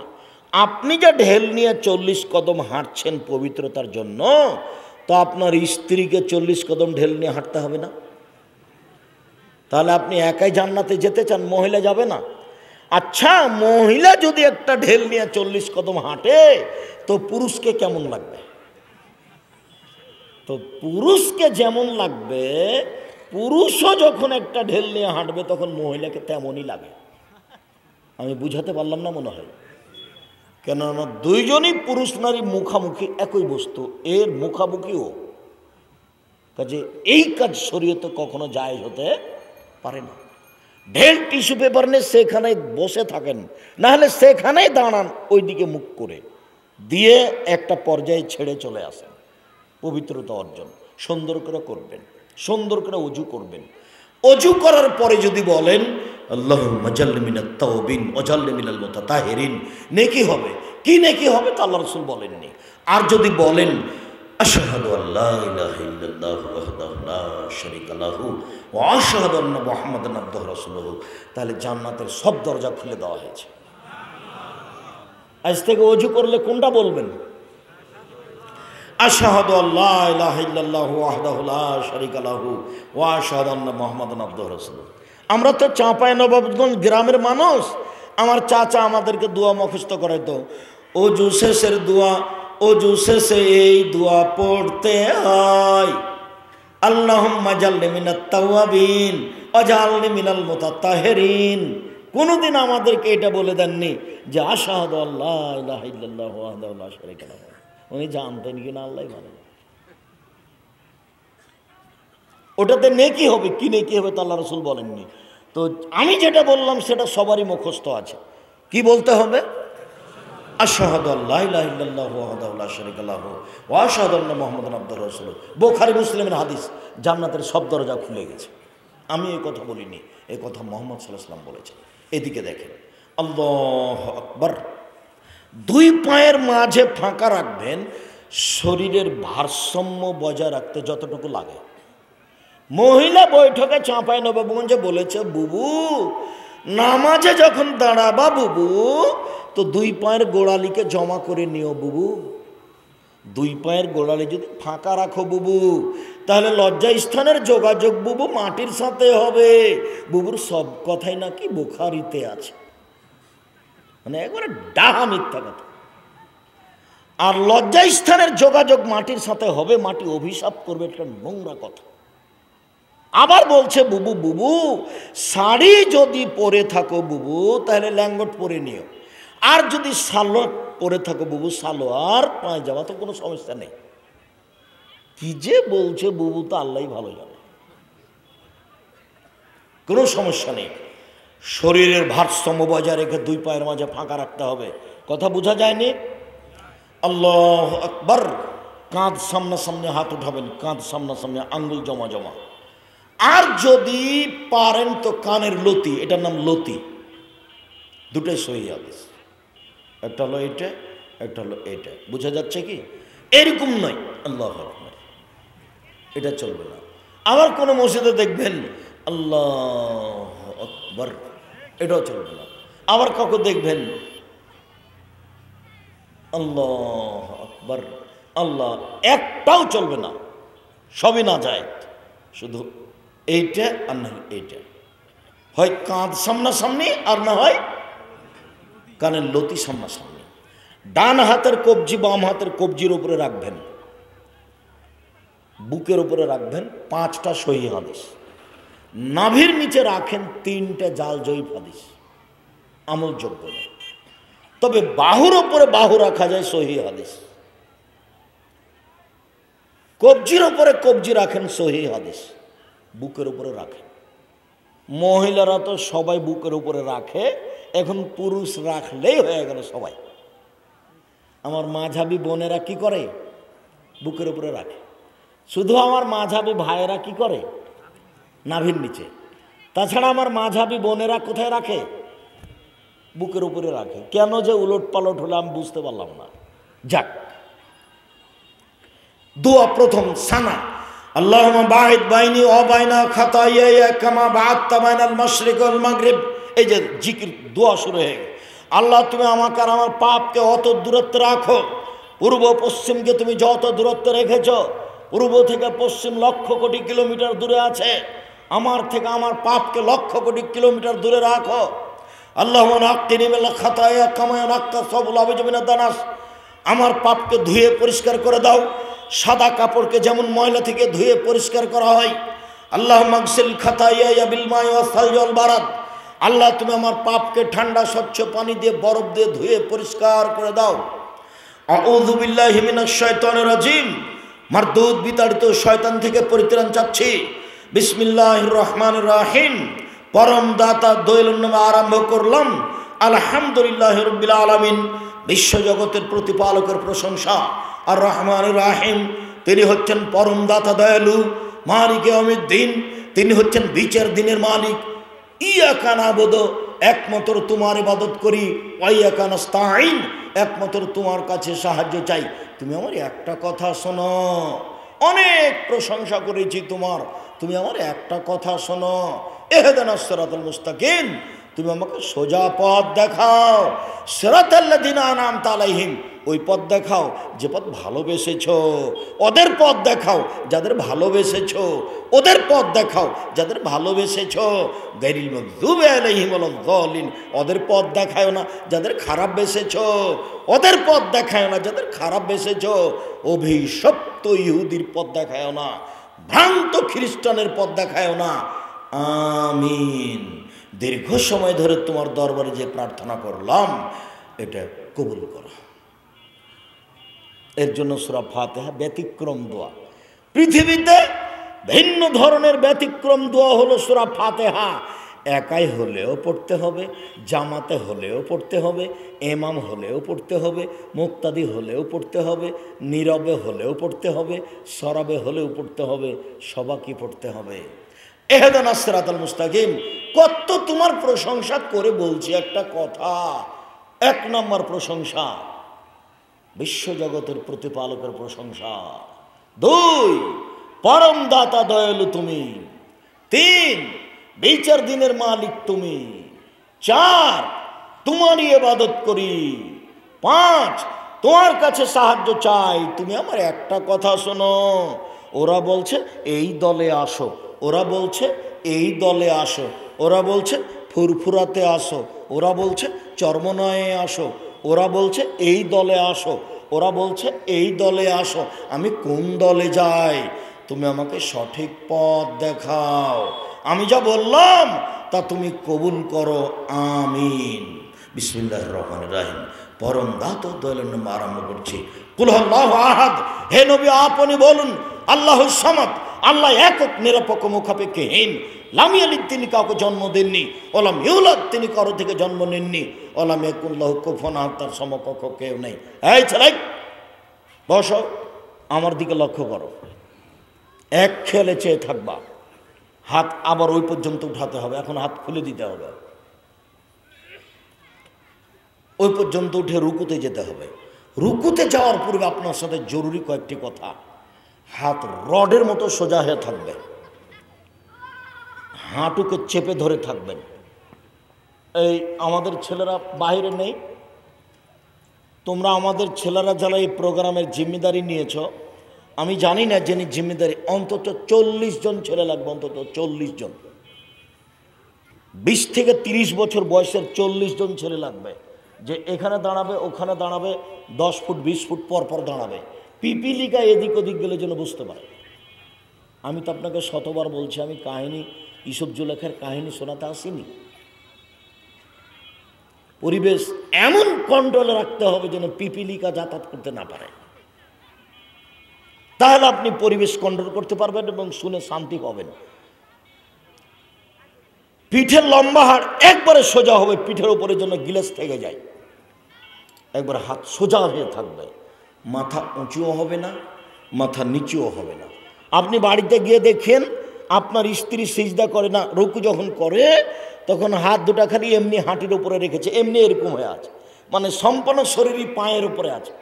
আপনি যে ঢেল নিয়ে 40 কদম হাঁটছেন পবিত্রতার জন্য, তো আপনার স্ত্রীকে 40 কদম ঢেল নিয়ে হাঁটতে হবে না? তাহলে আপনি একাই জান্নাতে যেতে চান, মহিলা যাবে না? আচ্ছা, মহিলা যদি একটা ঢেল নিয়ে 40 কদম হাঁটে তো পুরুষকে কেমন লাগবে? তো পুরুষকে যেমন লাগবে, পুরুষও যখন একটা ঢেল নিয়ে হাঁটবে তখন মহিলাকে তেমনই লাগে। আমি বুঝাতে পারলাম না মনে হয়? কেননা দুইজনই পুরুষ নারী মুখামুখি, একই বস্তু, এর মুখামুখিও। কাজে এই কাজ শরীয়তে কখনো জায়েজ হতে পারে না। ঢেল টিস্যু পেপার নিয়ে সেখানে বসে থাকেন, না হলে সেখানেই দাঁড়ান ওইদিকে মুখ করে, দিয়ে একটা পর্যায়ে ছেড়ে চলে আসেন। পবিত্রতা অর্জন সুন্দর করে করবেন, সুন্দর করে অজু করবেন। অজু করার পরে যদি বলেন আল্লাহুম্মা জাল্লি মিনাত তাওবিন ওয়াজাল্লি মিনাল মুতাতাহিরিন, নেকি হবে। কি নেকি হবে তা আল্লাহ রাসূল বলেননি। আর যদি বলেন আশহাদু আল্লা ইলাহা ইল্লাল্লাহু ওয়াহদাহু লা শারীকা লাহু ওয়া আশহাদু আন্না মুহাম্মাদান আবদুহু ওয়া রাসূলুহু, তাহলে জান্নাতের সব দরজা খুলে দেওয়া হয়েছে। আজ থেকে অজু করলে কোনটা বলবেন? আশহাদু আল্লা ইলাহা ইল্লাল্লাহু ওয়াহদাহু লা শারীকা লাহু ওয়া আশহাদু আন্না মুহাম্মাদান আবদুহু ওয়া রাসূলুহু। আমরা তো চাঁপাইনবাবগঞ্জ গ্রামের মানুষ। আমার চাচা আমাদেরকে দোয়া মুখস্থ করাইতো। অজু শেষের দোয়া, অজু শেষে এই দোয়া পড়তে হয়, আল্লাহুম্মা জাল্লি মিনাত তাওয়াবিন ওয়াজআলনি মিনাল মুতাতাহিরিন। কোনোদিন আমাদেরকে এটা বলে দেননি যে আশহাদু আল্লা ইলাহা ইল্লাল্লাহু ওয়াহদাহু লা শারীকা লাহু। উনি জানতেন কিনা আল্লাহই ভালো। ওটাতে নেকি হবে, কি নেকি হবে তা আল্লাহ রাসূল বলেননি। তো আমি যেটা বললাম সেটা সবারই মুখস্থ আছে। কি বলতে হবে? আশহাদু আল্লা ইলাহা ইল্লাল্লাহু ওয়াহদাহু লা শারীকা লাহু ওয়া আশহাদু আন্না মুহাম্মাদান আবদুহু ওয়া রাসূলুহু। বুখারী মুসলিমের হাদিস, জান্নাতের সব দরজা খুলে গেছে। আমি এই কথা বলিনি, এই কথা মুহাম্মদ সাল্লাল্লাহু আলাইহি ওয়াসাল্লাম বলেছেন। এদিকে দেখেন, আল্লাহু আকবার। দুই পায়ের মাঝে ফাঁকা রাখবেন, শরীরের ভারসাম্য বজায় রাখতে যতটুকু লাগে। মহিলা বৈঠকে চাঁপাইনবাবগঞ্জে বলেছে, বুবু নামাজে যখন দাঁড়াবা বুবু, তো দুই পায়ের গোড়ালিকে জমা করে নিও বুবু। দুই পায়ের গোড়ালি যদি ফাঁকা রাখো বুবু, তাহলে লজ্জা স্থানের যোগাযোগ বুবু মাটির সাথে হবে। বুবুর সব কথাই নাকি বুখারীতে আছে। মানে একবারে ডাহা মিথ্যা কথা। আর লজ্জা স্থানের যোগাযোগ মাটির সাথে হবে, মাটি অভিশাপ করবে, একটা নোংরা কথা। আবার বলছে বুবু, বুবু শাড়ি যদি পরে থাকো বুবু তাহলে ল্যাঙ্গট পরে নিও, আর যদি সালোয়ার পরে থাকো বুবু সালোয়ার পায়জামা, তো কোনো সমস্যা নেই। কি যে বলছে বুবু, তো আল্লাহই ভালো জানে। কোনো সমস্যা নেই। শরীরের ভারসাম্য বজায় রেখে দুই পায়ের মাঝে ফাঁকা রাখতে হবে। কথা বোঝা যায়নি? আল্লাহু আকবার। কাঁধ সামনাসামনি হাত উঠাবেন, কাঁধ সামনাসামনি, আঙ্গুল জমা জমা। আর যদি পারেন তো কানের লতি, এটার নাম লতি, দুটোই সহি হাদিস। একটা হলো এটা, একটা হলো এটা। বোঝা যাচ্ছে কি? এরকম নয় আল্লাহু আকবার, এটা চলবে না। আবার কোনো মসজিদে দেখবেন আল্লাহু আকবার, এটাও চলবে না। আবার কাউকে দেখবেন আল্লাহু আকবার, আল্লাহ, একটাও চলবে না। সবই না যায়, শুধু এইটা আর না এইটা, হয় কাঁধ সামনাসামনি আর না হয় কানের লতি সামনাসামনি। ডান হাতের কবজি বাম হাতের কবজির উপরে রাখবেন, বুকের উপরে রাখবেন 5টা সহিহ হাদিস, নাভির নিচে রাখেন 3টে জাল জয়ীফ হাদিস, আমলযোগ্য না। তবে বাহুর উপরে বাহু রাখা যায় সহিহ হাদিস, কবজির উপরে কবজি রাখেন সহিহ হাদিস, বুকের উপরে রাখেন। মহিলারা তো সবাই বুকের উপরে রাখে, এখন পুরুষ রাখলেই হয়ে গেল সবাই। আমার মাঝাবি বোনেরা কি করে? বুকের উপরে রাখে। শুধু আমার মাঝাবি ভাইয়েরা কি করে? নাভির নিচে। তাছাড়া আমার মাঝাবি বোনেরা কোথায় রাখে? বুকের উপরে রাখে। কেন যে উলট পালট হলে আমি বুঝতে পারলাম না। যাক, দোয়া প্রথম সানা, আল্লাহুম্মা বাঈদ বাইনি ওয়া বাইনা খাতায়ায়া কামা বা'আদতা বাইনাল মাশরিক ওয়াল মাগরিব। এই যে জিকির দোয়া শুরু হয়ে গেল। আল্লাহ তুমি আমাকে আর আমার পাপকে অত দূরত্বে রাখো, পূর্ব পশ্চিমকে তুমি যত দূরত্বে রেখেছ, পূর্ব থেকে পশ্চিম লক্ষ কোটি কিলোমিটার দূরে আছে, আমার থেকে আমার পাপকে লক্ষ কোটি কিলোমিটার দূরে রাখো। আল্লাহুম্মা নাক্কিনি মিনাল খাতায়া কামা ইয়ানাক্কা সাবুল আবিজ মিনাদ দানাস। আমার পাপকে ধুয়ে পরিষ্কার করে দাও, সাদা কাপড়কে যেমন ময়লা থেকে ধুয়ে পরিষ্কার করা হয়। আল্লাহুম্মা গসিল খাতায়া বিল মাই ওয়াস সালজি ওয়াল বারাদ। আল্লাহ তুমি আমার পাপকে ঠান্ডা স্বচ্ছ পানি দিয়ে বরফ দিয়ে ধুয়ে পরিষ্কার করে দাও। আউযু বিল্লাহি মিনাশ শাইতানির রাজিম। মারদুদ বিতাড়িত শয়তান থেকে পরিত্রাণ চাচ্ছি। বিসমিল্লাহির রহমানির রহিম। পরম দাতা দয়ালুর নামে আরম্ভ করলাম। আলহামদুলিল্লাহি রাব্বিল আলামিন। বিশ্বজগতের প্রতিপালকের প্রশংসা। আর রহমানির রহিম, তিনি হচ্ছেন পরম দাতা দয়ালু, মালিকে ইয়াউমিদ্দিন, তিনি হচ্ছেন বিচার দিনের মালিক। ইয়াকা নাবুদু, একমাত্র তোমার ইবাদত করি, ওয়া ইয়াকা নাস্তাঈন, একমাত্র তোমার কাছে সাহায্য চাই। তুমি আমার একটা কথা শোনো, অনেক প্রশংসা করেছি তোমার, তুমি আমার একটা কথা শোনো। ইহদিনাস সিরাতাল মুস্তাকিম, তুমি আমাকে সোজা পথ দেখাও। সিরাতাল্লাযিনা আনআমতা আলাইহিম, ওই পথ দেখাও যে পথ ভালোবেসেছো। ওদের পথ দেখাও যাদের ভালোবেসেছো, ওদের পথ দেখাও যাদের ভালোবেসেছো। গায়রিল মাগযুবি আলাইহিম ওয়ালাদ-দাল্লিন, ওদের পথ দেখায় না যাদের খারাপ বেসেছো, ওদের পথ দেখায় না যাদের খারাপ বেসেছো। অভিশপ্ত ইহুদির পথ দেখায় না, ভ্রান্ত খ্রিস্টানের পথ দেখায় না। আমিন। দীর্ঘ সময় ধরে তোমার দরবারে যে প্রার্থনা করলাম, এটা কবুল করো। এর জন্য সূরা ফাতিহা ব্যতিক্রম দোয়া। পৃথিবীতে ভিন্ন ধরনের ব্যতিক্রম দোয়া হলো সূরা ফাতিহা। একাই হলেও পড়তে হবে, জামাতে হলেও পড়তে হবে, ইমাম হলেও পড়তে হবে, মুক্তাদি হলেও পড়তে হবে, নীরবে হলেও পড়তে হবে, সরাবে হলেও পড়তে হবে, সবাইকে পড়তে হবে। ইহদিনাস সিরাতাল মুস্তাকিম। কত তোমার প্রশংসা করে বলছি একটা কথা। 1 নম্বর প্রশংসা বিশ্বজগতের প্রতিপালকের প্রশংসা। 2, পরম দাতা দয়ালু তুমি। 3, বিচার দিনের মালিক তুমি। 4, তোমারই ইবাদত করি। 5, তোমার কাছে সাহায্য চাই। তুমি আমার একটা কথা শোনো। ওরা বলছে এই দলে আসো, ওরা বলছে এই দলে আসো, ওরা বলছে ফুরফুরাতে আসো, ওরা বলছে চর্মনয়ে আসো, ওরা বলছে এই দলে আসো, ওরা বলছে এই দলে আসো। আমি কোন দলে যাই? তুমি আমাকে সঠিক পথ দেখাও। আমি যা বললাম তা তুমি কবুল করো। আমিন। বিসমিল্লাহির রহমানির রহিম। পরম দাতা দয়ালুর নামে আরম্ভ করছি। কুল হুয়াল্লাহু আহাদ। হে নবী আপনি বলুন আল্লাহুস সামাদ, আল্লাহ একক নিরপেক্ষ মুখাপেক্ষহীন। লাম ইয়ালিদ, তিনি কাউকে জন্ম দেননি। ওয়ালাম ইউলাদ, তিনি কারো থেকে জন্ম নেননি। ওয়ালাম ইয়াকুল লাহু কুফুয়ান আহাদ, তার সমকক্ষ কেউ নেই। এই ছেলে বসো, আমার দিকে লক্ষ্য করো। এক খেলে চেয়ে থাকবা। হাত আবার ওই পর্যন্ত উঠাতে হবে, এখন হাত খুলে দিতে হবে। ওই পর্যন্ত উঠে রুকুতে যেতে হবে। রুকুতে যাওয়ার পূর্বে আপনার সাথে জরুরি কয়েকটি কথা। হাত রডের মতো সোজা হয়ে থাকবে, হাঁটুকে চেপে ধরে থাকবেন। এই আমাদের ছেলেরা বাইরে নেই, তোমরা আমাদের ছেলেরা যারা এই প্রোগ্রামের জিম্মেদারি নিয়েছ, আমি জানি না যিনি জিম্মেদারি, অন্তত 40 জন ছেলে লাগবে, অন্তত 40 জন, 20 থেকে 30 বছর বয়সের 40 জন ছেলে লাগবে, যে এখানে দাঁড়াবে, ওখানে দাঁড়াবে, 10 ফুট 20 ফুট পর পর দাঁড়াবে, পিপিলিকা এদিক ওদিক গেলে যেন বুঝতে পারে। আমি তো আপনাকে শতবার বলছি, আমি কাহিনী, ইসব জুলেখার কাহিনী শোনাতে আসিনি। পরিবেশ এমন কন্ট্রোলে রাখতে হবে যেন পিপিলিকা যাতায়াত করতে না পারে, তাহলে আপনি পরিবেশ কন্ট্রোল করতে পারবেন এবং শুনে শান্তি পাবেন। পিঠের লম্বা হাড় একবারে সোজা হবে, পিঠের উপরে যেন গিলাস থেকে যায়, একবার হাত সোজা হয়ে থাকবে, মাথা উঁচুও হবে না, মাথা নিচুও হবে না। আপনি বাড়িতে গিয়ে দেখেন আপনার স্ত্রী সিজদা করে না, রুকু যখন করে তখন হাত দুটা খালি এমনি হাঁটির উপরে রেখেছে, এমনি এরকম হয়ে আছে, মানে সম্পূর্ণ শরীরই পায়ের উপরে আছে।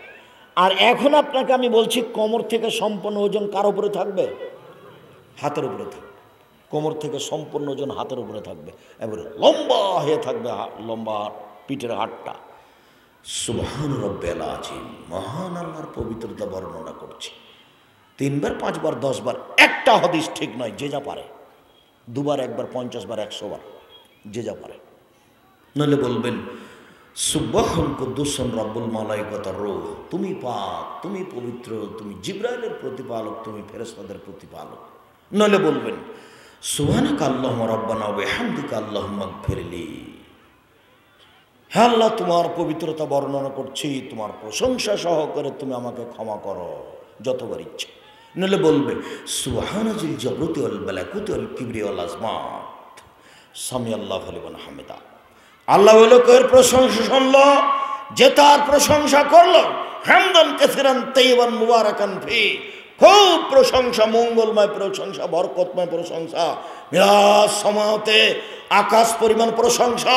আর এখন আপনাকে আমি বলছি, কোমর থেকে সম্পূর্ণ ওজন কার উপরে থাকবে? হাতের উপরে থাকবে। কোমর থেকে সম্পূর্ণ ওজন হাতের উপরে থাকবে, এবারে লম্বা হয়ে থাকবে লম্বা পিঠের হাড়টা। সুবহান রব্বিল আযীম, মহান আল্লাহর পবিত্রতা বর্ণনা করছি। 3 বার 5 বার 10 বার, একটা হাদিস ঠিক নয়, যে যা পারে, 2 বার 1 বার 50 বার 100 বার, যে যা পারে। নইলে বলবেন সুবহান কুদ্দুসুন রব্বুল মালাইকাতার রূহ, তুমি পাক, তুমি পবিত্র, তুমি জিবরাইলের প্রতিপালক, তুমি ফেরেশতাদের প্রতিপালক। নইলে বলবেন সুবহানাকা আল্লাহুম্মা রাব্বানা ওয়া বিহামদিকা আল্লাহুম্মা ইগফিরলি, হে আল্লাহ তোমার পবিত্রতা বর্ণনা করছি, তোমার প্রশংসা সহকারে তুমি আমাকে ক্ষমা করো যতবার ইচ্ছে। নইলে বলবে সুবহানাজিল জাবরুতি ওয়াল মালাকুতি ওয়াল কিবরি ওয়াল আজমাত, সামি আল্লাহু লিমান হামিদা। আল্লাহ লোকের প্রশংসা শুনল, যে তার প্রশংসা করলো, হামদান কাসিরান তাইয়িবান মুবারাকান ফি, খুব প্রশংসা, মঙ্গলময় প্রশংসা, বরকতময় প্রশংসা, মিলাস সমাতে আকাশ পরিমাণ প্রশংসা,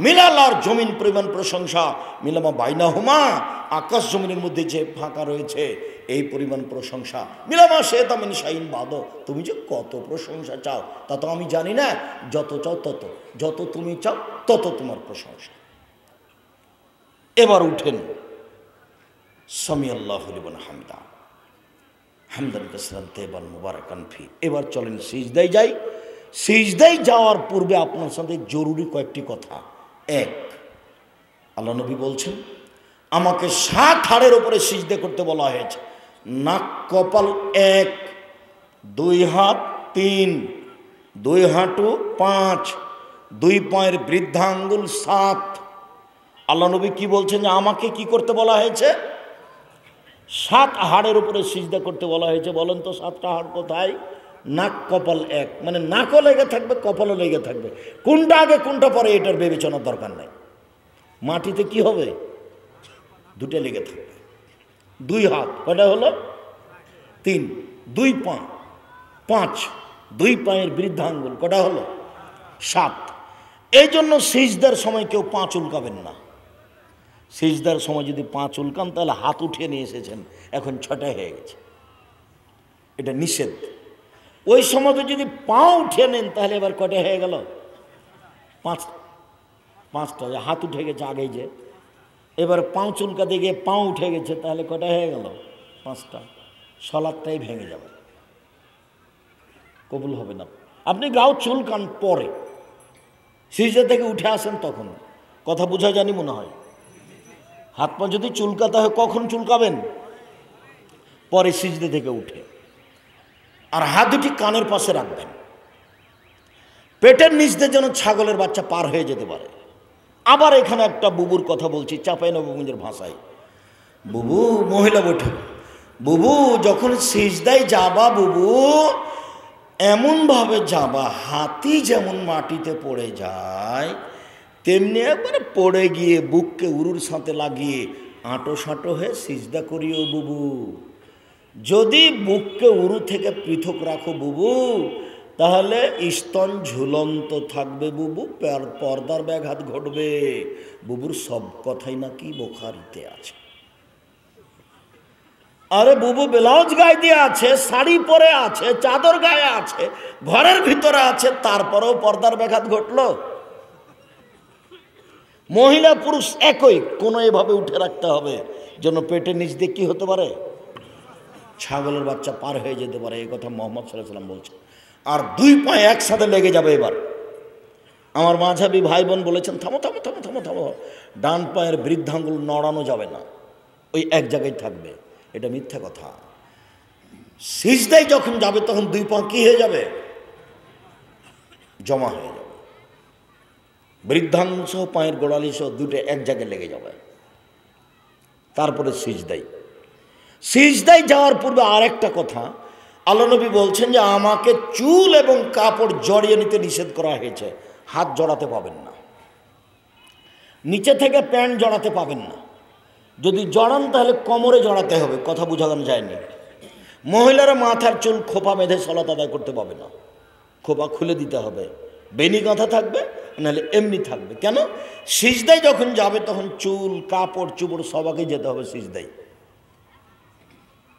মিলাল আর জমিন পরিমাণ প্রশংসা, মিলামা বাইনাহুমা, আকাশ জমিনের মধ্যে যে ফাঁকা রয়েছে এই পরিমাণ প্রশংসা, মিলামা শেতামিন শাইন বাদ, তুমি যে কত প্রশংসা চাও তা তো আমি জানি না, যত চাও তত, যত তুমি চাও তত তোমার প্রশংসা। এবার উঠেন সামি আল্লাহু লিমান হামিদা, হামদান কাসিরান তাইয়িবান মুবারাকান ফি। এবার চলেন সিজদায় যাই। সিজদায় যাওয়ার পূর্বে আপনার সাথে জরুরি কয়েকটি কথা। 1, আল্লাহ নবী বলছেন আমাকে 7 হাড়ের উপরে সিজদা করতে বলা হয়েছে। নাক কপাল 1, 2 হাত 3, 2 হাঁটু 5, 2 পায়ের বৃদ্ধাঙ্গুল 7। আল্লাহ নবী কি বলছেন যে আমাকে কি করতে বলা হয়েছে? 7 হাড়ের উপরে সিজদা করতে বলা হয়েছে। বলেন তো 7টা হাড় কোথায়? নাক কপাল 1, মানে নাকও লেগে থাকবে, কপালও লেগে থাকবে, কোনটা আগে কোনটা পরে এটার বিবেচনার দরকার নাই। মাটিতে কি হবে? 2টা লেগে থাকবে। 2 হাত কয়টা হলো? 3, 2 পা 5, 2 পায়ের বৃদ্ধাঙ্গুল কয়টা হলো? 7। এই জন্য সিজদার সময় কেউ পা চুলকাবেন না। সিজদার সময় যদি পা চুলকান তাহলে হাত উঠিয়ে নিয়ে এসেছেন, এখন 6টা হয়ে গেছে, এটা নিষেধ। ওই সময় যদি পা উঠিয়ে নেন তাহলে এবার কয়টা হয়ে গেল? 5টা। হাত উঠে গেছে আগেই, যে এবার পাও চুলকাতে গিয়ে পাও উঠে গেছে, তাহলে কয়টা হয়ে গেল? 5টা। সালাতটাই ভেঙে যাবে, কবুল হবে না। আপনি গাও চুলকান পরে, সিজদা থেকে উঠে আসেন তখন। কথা বোঝা জানি মনে হয়। হাত পা যদি চুলকাতে হয় কখন চুলকাবেন? পরে সিজদা থেকে উঠে। আর হাত দুটি কানের পাশে রাখবেন, পেটের নিচ দিয়ে যেন ছাগলের বাচ্চা পার হয়ে যেতে পারে। আবার এখানে একটা বুবুর কথা বলছি চাঁপাইনবাবগঞ্জের ভাষায়। বুবু, মহিলা বৈঠক, বুবু যখন সিজদায় যাবা, বুবু এমনভাবে যাবা হাতি যেমন মাটিতে পড়ে যায় তেমনি একবারে পড়ে গিয়ে বুককে উরুর সাথে লাগিয়ে আঁটো সাঁটো হয়ে সিজদা করিও বুবু। যদি বুককে উরু থেকে পৃথক রাখো বুবু, তাহলে স্তন ঝুলন্ত থাকবে বুবু, পর্দার ব্যাঘাত ঘটবে। বুবুর সব কথাই নাকি বুখারীতে আছে। আরে বুবু ব্লাউজ গায়ে দিয়ে আছে, শাড়ি পরে আছে, চাদর গায়ে আছে, ঘরের ভিতরে আছে, তারপরেও পর্দার ব্যাঘাত ঘটলো। মহিলা পুরুষ একই, কোনো এভাবে উঠে রাখতে হবে যেন পেটের নিচ দিয়ে কি হতে পারে? ছাগলের বাচ্চা পার হয়ে যেতে পারে, এই কথা মুহাম্মদ সাল্লাল্লাহু আলাইহি ওয়াসাল্লাম বলছেন। আর দুই পায়ে একসাথে লেগে যাবে। এবার আমার মাঝহাবি ভাই বোন বলেছেন থামো থামো থামো থামো থামো, ডান পায়ের বৃদ্ধাঙ্গুল নড়ানো যাবে না, ওই এক জায়গায় থাকবে। এটা মিথ্যা কথা। সিজদায় যখন যাবে তখন দুই পা কি হয়ে যাবে? জমা হয়ে যাবে। বৃদ্ধাঙ্গুল সহ পায়ের গোড়ালি সহ দুটো এক জায়গায় লেগে যাবে। তারপরে সিজদায় যাওয়ার পূর্বে আরেকটা কথা, আল্লাহ নবী বলছেন যে আমাকে চুল এবং কাপড় জড়িয়ে নিতে নিষেধ করা হয়েছে। হাত জড়াতে পাবেন না, নিচে থেকে প্যান্ট জড়াতে পাবেন না। যদি জড়ান তাহলে কোমরে জড়াতে হবে। কথা বোঝানো যায়নি। মহিলারা মাথার চুল খোপা বেঁধে সালাত আদায় করতে পাবে না, খোপা খুলে দিতে হবে। বেনি গাঁথা থাকবে, নাহলে এমনি থাকবে। কেন? সিজদায় যখন যাবে তখন চুল কাপড় চুপড় সবাকে যেতে হবে সিজদায়।